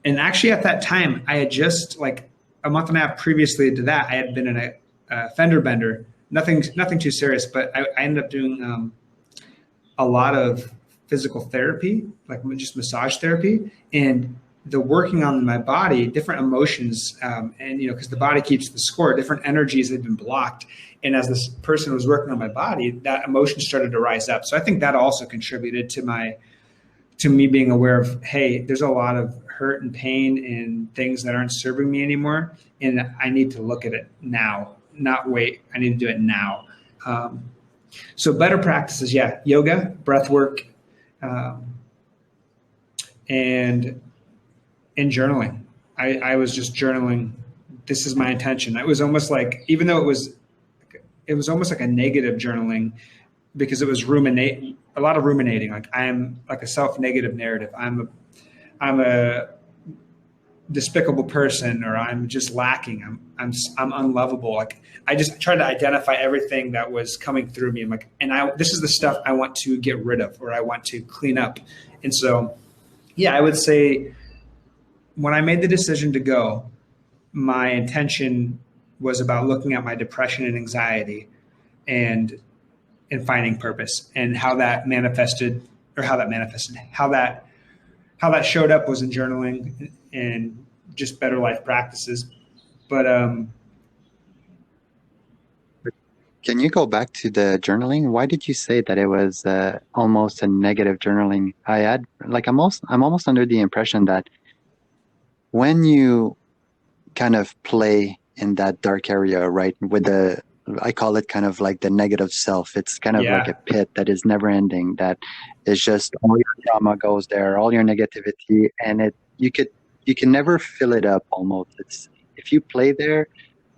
And actually, at that time, I had just like a month and a half previously to that, I had been in a fender bender. Nothing too serious, but I ended up doing a lot of physical therapy, like just massage therapy, and the working on my body, different emotions, and because the body keeps the score, different energies had been blocked. And as this person was working on my body, that emotion started to rise up. So I think that also contributed to me being aware of, hey, there's a lot of hurt and pain and things that aren't serving me anymore, and I need to look at it now, not wait. I need to do it now. So better practices, yeah, yoga, breath work, and journaling. I was just journaling. This is my intention. It was almost like, even though it was almost like a negative journaling, because it was a lot of ruminating. Like I'm like a self-negative narrative. I'm a despicable person, or I'm just lacking. I'm unlovable. Like I just tried to identify everything that was coming through me. I'm like, this is the stuff I want to get rid of, or I want to clean up. And so, yeah, I would say when I made the decision to go, my intention was about looking at my depression and anxiety and finding purpose, and how that showed up was in journaling and just better life practices. But Can you go back to the journaling? Why did you say that it was almost a negative journaling? I'm almost under the impression that when you kind of play in that dark area, right, I call it kind of like the negative self. It's kind of like a pit that is never ending, that is just all your drama goes there, all your negativity, and you can never fill it up almost. If you play there,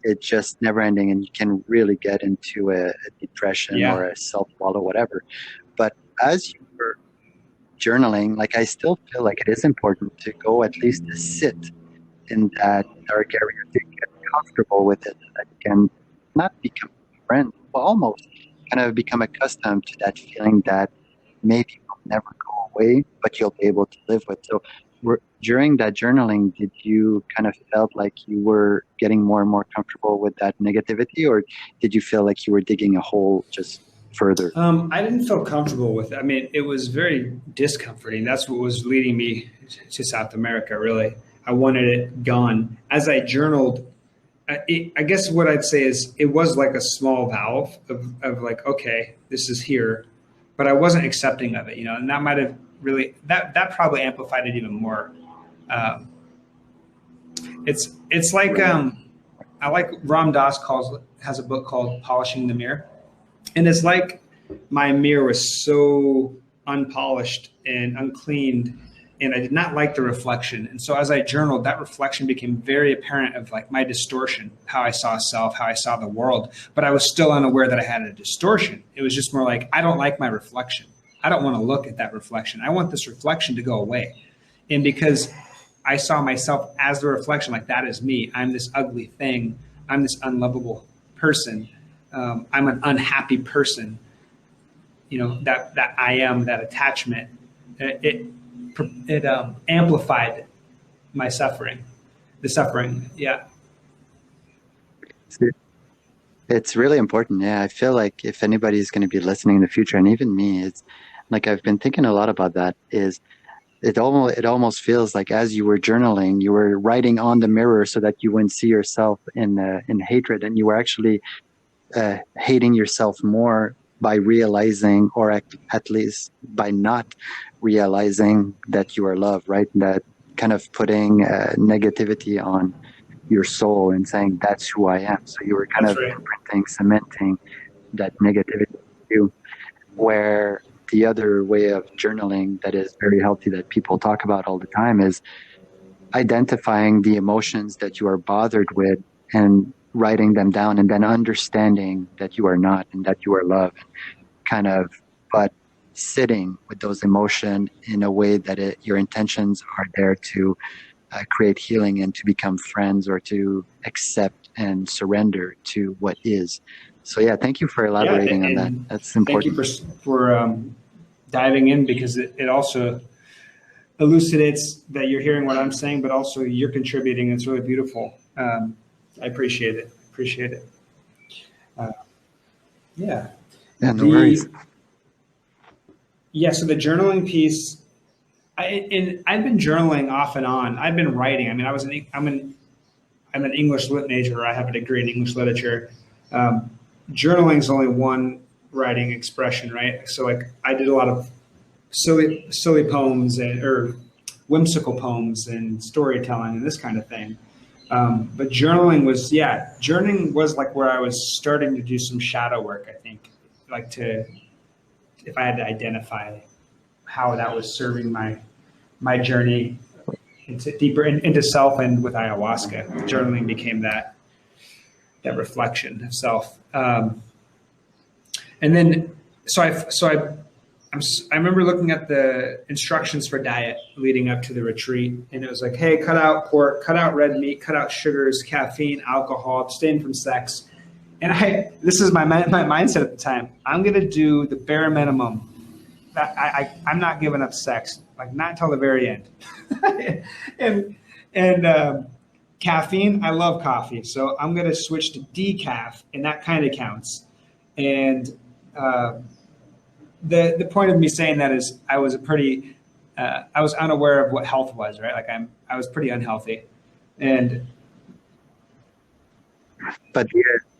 it's just never ending, and you can really get into a depression or a self-wallow, whatever. But as you were journaling, like I still feel like it is important to go at least to sit in that dark area, to get comfortable with it, that you can not become a friend, but almost kind of become accustomed to that feeling that maybe will never go away, but you'll be able to live with. So during that journaling, did you kind of felt like you were getting more and more comfortable with that negativity, or did you feel like you were digging a hole just further? I didn't feel comfortable with it. I mean, it was very discomforting. That's what was leading me to South America, really. I wanted it gone. As I journaled, I guess what I'd say is it was like a small valve of like, okay, this is here, but I wasn't accepting of it, and that might have really, that probably amplified it even more. It's like, I like Ram Dass has a book called Polishing the Mirror. And it's like my mirror was so unpolished and uncleaned, and I did not like the reflection. And so as I journaled, that reflection became very apparent of like my distortion, how I saw self, how I saw the world. But I was still unaware that I had a distortion. It was just more like, I don't like my reflection. I don't want to look at that reflection. I want this reflection to go away. And because I saw myself as the reflection, like that is me. I'm this ugly thing. I'm this unlovable person. I'm an unhappy person. That I am, that attachment. It amplified my suffering. The suffering, yeah. It's really important. Yeah, I feel like if anybody's going to be listening in the future, and even me, it's like I've been thinking a lot about that. It almost feels like as you were journaling, you were writing on the mirror so that you wouldn't see yourself in hatred, and you were actually hating yourself more by realizing, or at least by not realizing that you are loved, right? That kind of putting negativity on your soul and saying, that's who I am. So you were kind of imprinting, cementing that negativity in you, where the other way of journaling that is very healthy that people talk about all the time is identifying the emotions that you are bothered with and writing them down, and then understanding that you are not and that you are love, kind of, but sitting with those emotions in a way that your intentions are there to create healing and to become friends, or to accept and surrender to what is. So yeah, thank you for Yeah, elaborating on that. and That's thank you important. for diving in, because it also elucidates that you're hearing what I'm saying, but also you're contributing. It's really beautiful. I appreciate it. Appreciate it. Uh, yeah. Yeah, no worries. The Yeah. So the journaling piece, I've been journaling off and on. I've been writing. I mean, I'm an English lit major. I have a degree in English literature. Um, Journaling is only one writing expression, right? So like I did a lot of silly poems or whimsical poems and storytelling and this kind of thing. But journaling was like where I was starting to do some shadow work, I think, like if I had to identify how that was serving my journey deeper into self. And with ayahuasca, journaling became that reflection of self. And then, I remember looking at the instructions for diet leading up to the retreat, and it was like, hey, cut out pork, cut out red meat, cut out sugars, caffeine, alcohol, abstain from sex. And this is my mindset at the time. I'm going to do the bare minimum. I'm not giving up sex, like not until the very end. and caffeine, I love coffee, so I'm going to switch to decaf, and that kind of counts. And the point of me saying that is I was I was unaware of what health was, right? Like I was pretty unhealthy, and But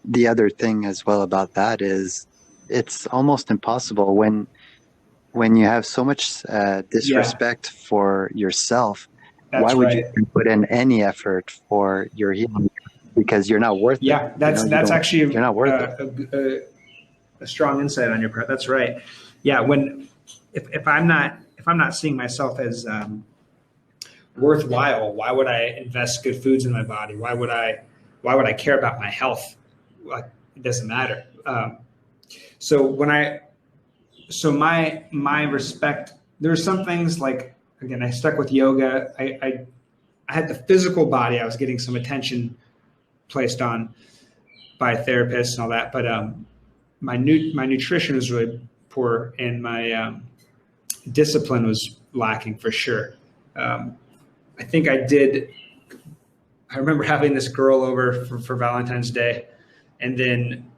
the other thing as well about that is it's almost impossible when you have so much disrespect for yourself. Why would you put in any effort for your healing? Because you're not worth it. Yeah, that's actually you're not worth it. A strong insight on your part. That's right. Yeah, if I'm not seeing myself as worthwhile, why would I invest good foods in my body? Why would I care about my health? Like, it doesn't matter. So my respect, there are some things like, again, I stuck with yoga. I had the physical body. I was getting some attention placed on by therapists and all that, but my nutrition was really poor, and my discipline was lacking for sure. I think I remember having this girl over for Valentine's Day, and then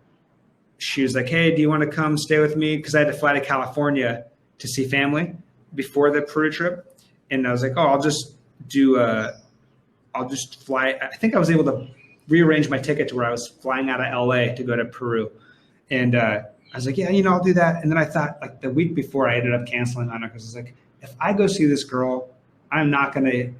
she was like, hey, do you want to come stay with me? Because I had to fly to California to see family before the Peru trip. And I was like, oh, I'll just fly. I think I was able to rearrange my ticket to where I was flying out of LA to go to Peru. And I was like, yeah, I'll do that. And then I thought, like, the week before, I ended up canceling on her because I was like, if I go see this girl, we're going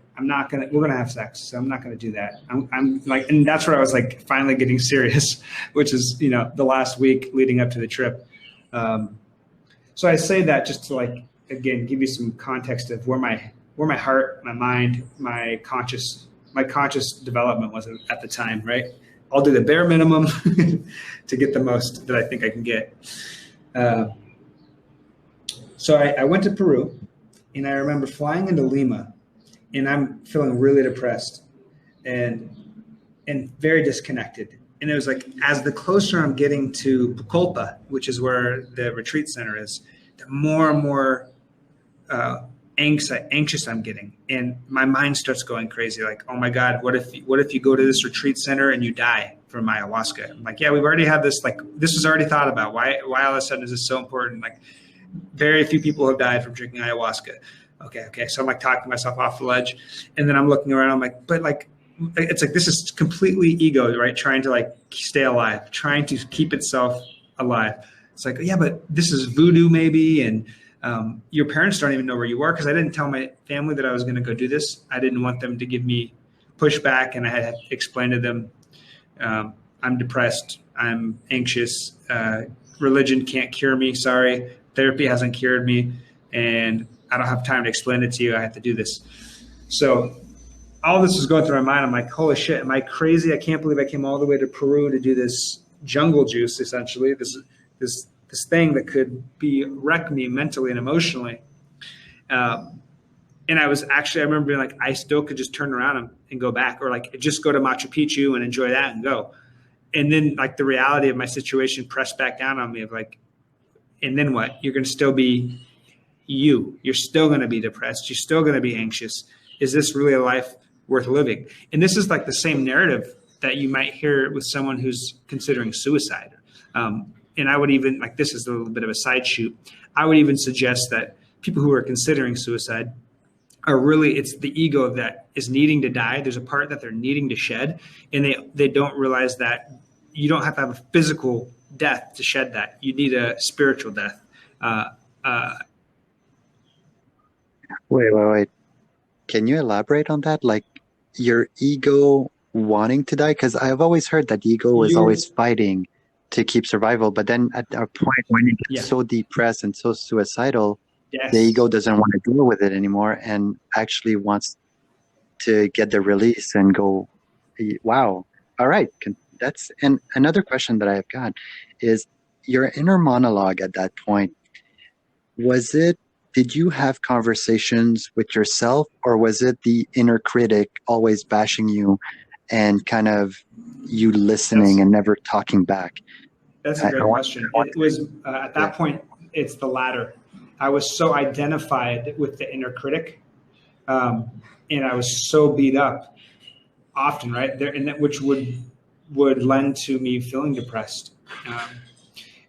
to have sex. So I'm not going to do that. I'm like, and that's where I was like finally getting serious, which is, the last week leading up to the trip. So I say that just to, like, again, give you some context of where my heart, my mind, my conscious development was at the time, right? I'll do the bare minimum to get the most that I think I can get. So I went to Peru, and I remember flying into Lima, and I'm feeling really depressed and very disconnected. And it was like, as the closer I'm getting to Pucallpa, which is where the retreat center is, the more and more anxious I'm getting, and my mind starts going crazy. Like, oh my God, what if you go to this retreat center and you die from ayahuasca? I'm like, yeah, we've already had this. Like, this was already thought about. Why all of a sudden is this so important? Like, very few people have died from drinking ayahuasca. Okay. So I'm like talking myself off the ledge, and then I'm looking around. I'm like, but like, it's like this is completely ego, right? Trying to like stay alive, trying to keep itself alive. It's like, yeah, but this is voodoo maybe, and your parents don't even know where you are, because I didn't tell my family that I was going to go do this. I didn't want them to give me pushback, and I had explained to them, I'm depressed, I'm anxious, religion can't cure me, sorry, therapy hasn't cured me, and I don't have time to explain it to you. I have to do this. So all this was going through my mind. I'm like, holy shit, am I crazy? I can't believe I came all the way to Peru to do this jungle juice, essentially, this thing that could wreck me mentally and emotionally. And I remember being like, I still could just turn around and go back, or like just go to Machu Picchu and enjoy that and go. And then like the reality of my situation pressed back down on me of like, and then what? You're going to still be you. You're still going to be depressed. You're still going to be anxious. Is this really a life worth living? And this is like the same narrative that you might hear with someone who's considering suicide. And I would even, like, this is a little bit of a side shoot. I would even suggest that people who are considering suicide are really, it's the ego that is needing to die. There's a part that they're needing to shed, and they don't realize that you don't have to have a physical death to shed that. You need a spiritual death. Wait. Can you elaborate on that? Like your ego wanting to die? Because I've always heard that the ego is always fighting to keep survival. But then at a point when you get so depressed and so suicidal, the ego doesn't want to deal with it anymore and actually wants to get the release and go, wow, all right. And another question that I've got is your inner monologue at that point. Did you have conversations with yourself, or was it the inner critic always bashing you and kind of you listening and never talking back? That's a great question. It was at that point, it's the latter. I was so identified with the inner critic, and I was so beat up often, right there, and which would lend to me feeling depressed.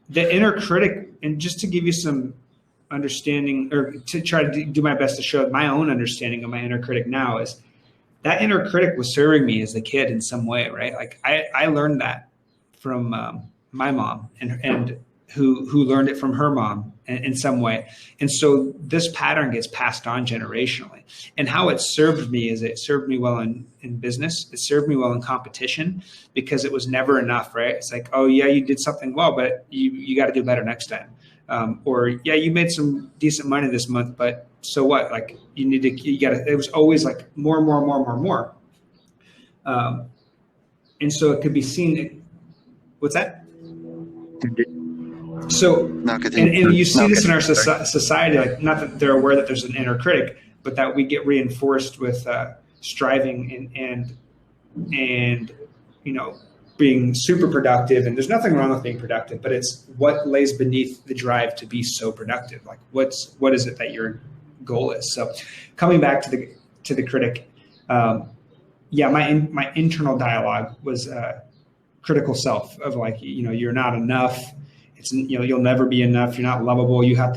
The inner critic, and just to give you some understanding, or to try to do my best to show my own understanding of my inner critic now, is that inner critic was serving me as a kid in some way, right? Like I learned that from my mom, and who learned it from her mom in some way. And so this pattern gets passed on generationally. And how it served me is it served me well in business. It served me well in competition, because it was never enough, right? It's like, oh yeah, you did something well, but you got to do better next time. Or yeah, you made some decent money this month, but so what? Like it was always like more. And so it could be seen. What's that? So, and you see this in our society, like, not that they're aware that there's an inner critic, but that we get reinforced with striving and being super productive. And there's nothing wrong with being productive, but it's what lays beneath the drive to be so productive. Like what is it that your goal is? So coming back to the critic, my internal dialogue was critical self of like, you're not enough. It's, you'll never be enough. You're not lovable. You have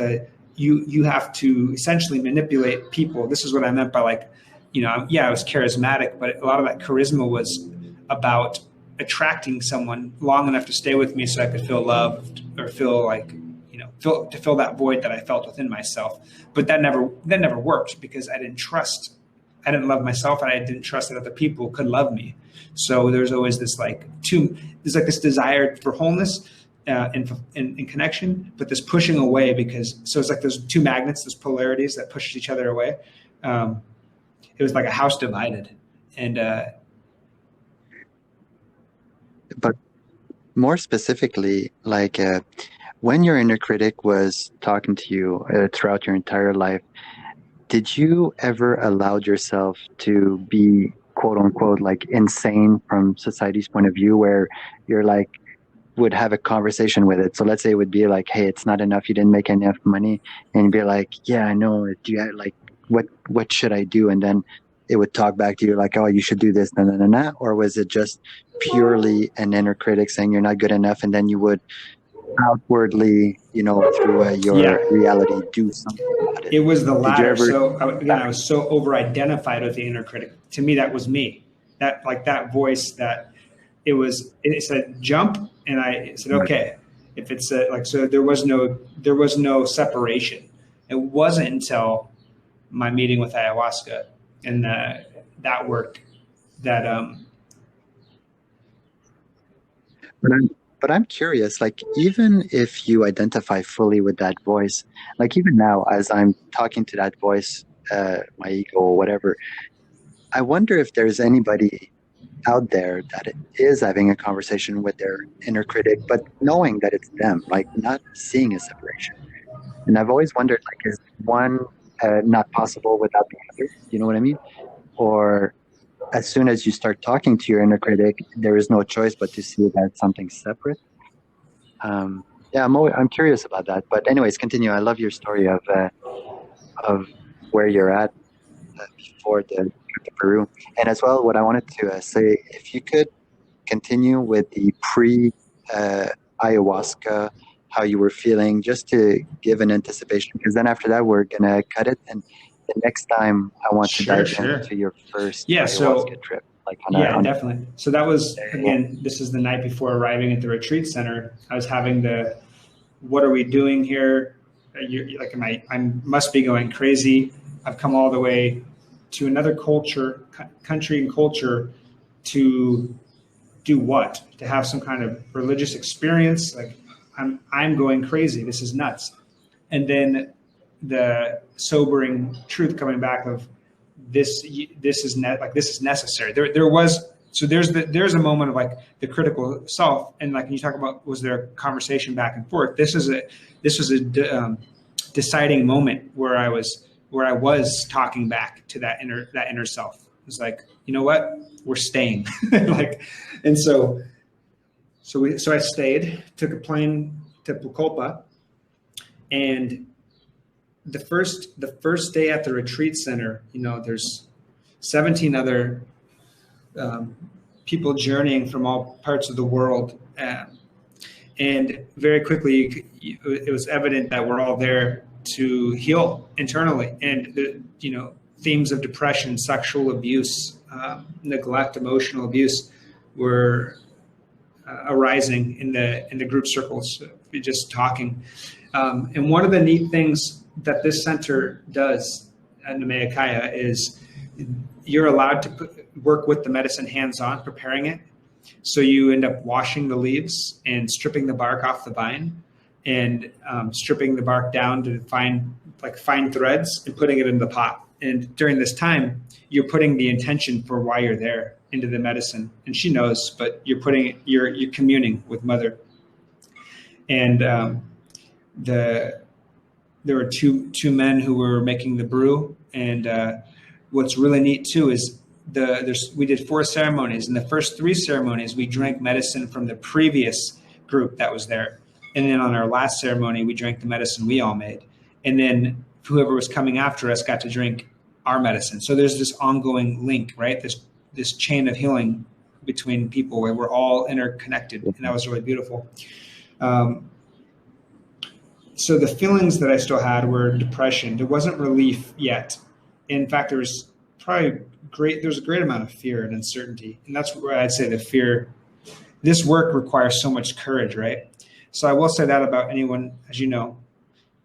to essentially manipulate people. This is what I meant by like, I was charismatic, but a lot of that charisma was about attracting someone long enough to stay with me so I could feel loved, or feel like, to fill that void that I felt within myself. But that never worked, because I didn't love myself, and I didn't trust that other people could love me. So there's always this this desire for wholeness and connection, but this pushing away, so it's like there's two magnets, those polarities that push each other away. It was like a house divided. And but more specifically, like when your inner critic was talking to you throughout your entire life, did you ever allow yourself to be quote unquote like insane from society's point of view, where you're like would have a conversation with it? So let's say it would be like, hey, it's not enough, you didn't make enough money, and you'd be like, yeah, I know, do you like what should I do? And then it would talk back to you like, oh, you should do this, or was it just purely an inner critic saying you're not good enough, and then you would outwardly, through your reality, do something about it? It was the latter. I was so over-identified with the inner critic. To me, that was me. That voice that it said jump, and I said, okay. If it's so there was no separation. It wasn't until my meeting with ayahuasca and that worked that But I'm curious, like, even if you identify fully with that voice, like even now, as I'm talking to that voice, my ego or whatever, I wonder if there's anybody out there that is having a conversation with their inner critic, but knowing that it's them, like not seeing a separation. And I've always wondered, like, is one not possible without the other? You know what I mean? Or as soon as you start talking to your inner critic, there is no choice but to see that something separate. Yeah, I'm curious about that. But anyways, continue. I love your story of where you're at before the trip to Peru, and as well, what I wanted to say, if you could continue with the pre ayahuasca, how you were feeling, just to give an anticipation, because then after that we're gonna cut it, and the next time I want to Sure, dive sure. into your first Yeah, ayahuasca so trip, like yeah, on a definitely. So that was, again, this is the night before arriving at the retreat center. I was having the, what are we doing here? Like, I must be going crazy. I've come all the way to another country and culture to do what? To have some kind of religious experience? Like, I'm going crazy. This is nuts. And then the sobering truth coming back of this is necessary. There's a moment of like the critical self, and like you talk about, was there a conversation back and forth? This was a deciding moment where I was talking back to that inner self. It was like, you know what, we're staying. Like, and so I stayed, took a plane to Pucallpa, and the first day at the retreat center, there's 17 other people journeying from all parts of the world, and very quickly it was evident that we're all there to heal internally, and themes of depression, sexual abuse, neglect, emotional abuse were arising in the group circles, just talking. And one of the neat things that this center does at Nameakaya is you're allowed to work with the medicine hands-on, preparing it. So you end up washing the leaves and stripping the bark off the vine, and stripping the bark down to fine threads and putting it in the pot. And during this time, you're putting the intention for why you're there into the medicine, and she knows, but you're communing with Mother. And there were two men who were making the brew, and what's really neat too is we did 4 ceremonies. In the first 3 ceremonies, we drank medicine from the previous group that was there, and then on our last ceremony, we drank the medicine we all made, and then whoever was coming after us got to drink our medicine. So there's this ongoing link, right? This chain of healing between people where we're all interconnected, and that was really beautiful. So the feelings that I still had were depression. There wasn't relief yet. In fact, there was a great amount of fear and uncertainty. And that's where I'd say the fear, this work requires so much courage, right? So I will say that about anyone, as you know,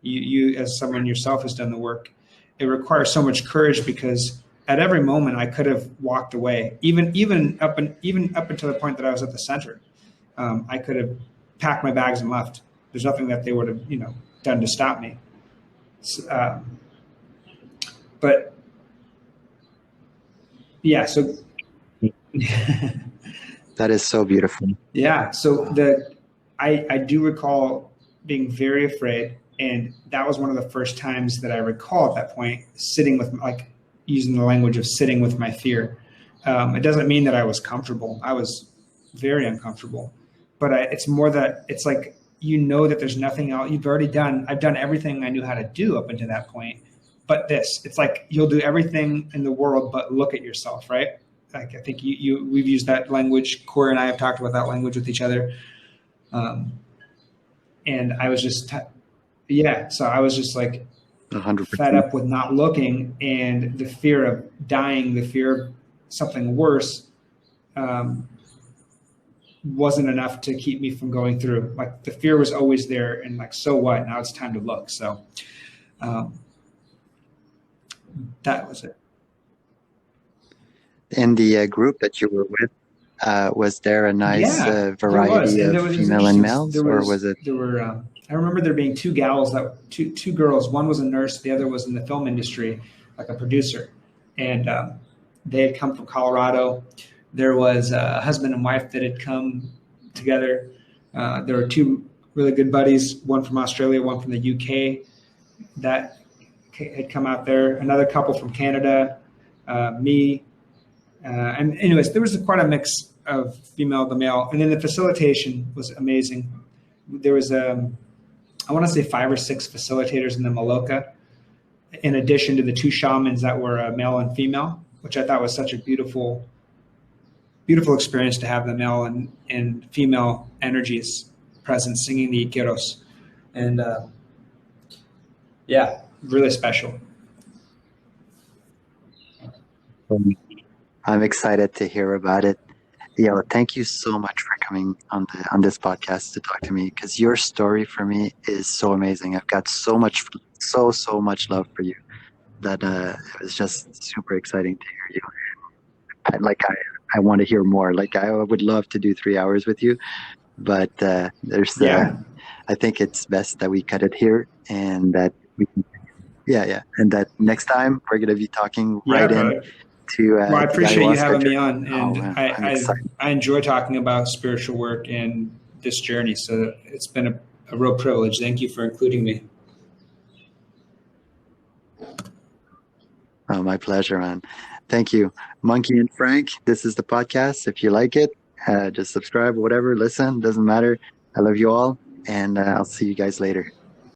you as someone yourself has done the work, it requires so much courage, because at every moment I could have walked away, even up until the point that I was at the center. I could have packed my bags and left. There's nothing that they would have, done to stop me. But yeah, so that is so beautiful. Yeah, so I do recall being very afraid, and that was one of the first times that I recall at that point sitting with, like, using the language of sitting with my fear. It doesn't mean that I was comfortable. I was very uncomfortable, but it's more that it's like, that there's nothing else I've done everything I knew how to do up until that point. But it's like, you'll do everything in the world, but look at yourself, right? Like, I think we've used that language. Corey and I have talked about that language with each other. And I was just, so I was just like 100%. fed up with not looking, and the fear of dying, the fear of something worse, wasn't enough to keep me from going through. Like, the fear was always there, and like, so what? Now it's time to look. So that was it. In the group that you were with, was there a nice variety of female and males, or was it? There were. I remember there being 2 gals two girls. One was a nurse, the other was in the film industry, like a producer, and They had come from Colorado. There was a husband and wife that had come together. There were two really good buddies, one from Australia, one from the UK, that had come out there. Another couple from Canada, me. And anyways, there was quite a mix of female to male. And then the facilitation was amazing. There was, I want to say 5 or 6 facilitators in the Maloka, in addition to the 2 shamans that were male and female, which I thought was such a beautiful experience to have the male and female energies present singing the Ikiros. And yeah, really special. I'm excited to hear about it. Thank you so much for coming on this podcast to talk to me, because your story for me is so amazing. I've got so much love for you that it was just super exciting to hear you. I want to hear more. Like, I would love to do 3 hours with you, but I think it's best that we cut it here, and that we can, and that next time we're going to be talking to. Well, I appreciate you having me on, and man, I enjoy talking about spiritual work and this journey. So it's been a real privilege. Thank you for including me. Oh, my pleasure, man. Thank you. Monkey and Frank, this is the podcast. If you like it, just subscribe, whatever, listen, doesn't matter. I love you all, and I'll see you guys later.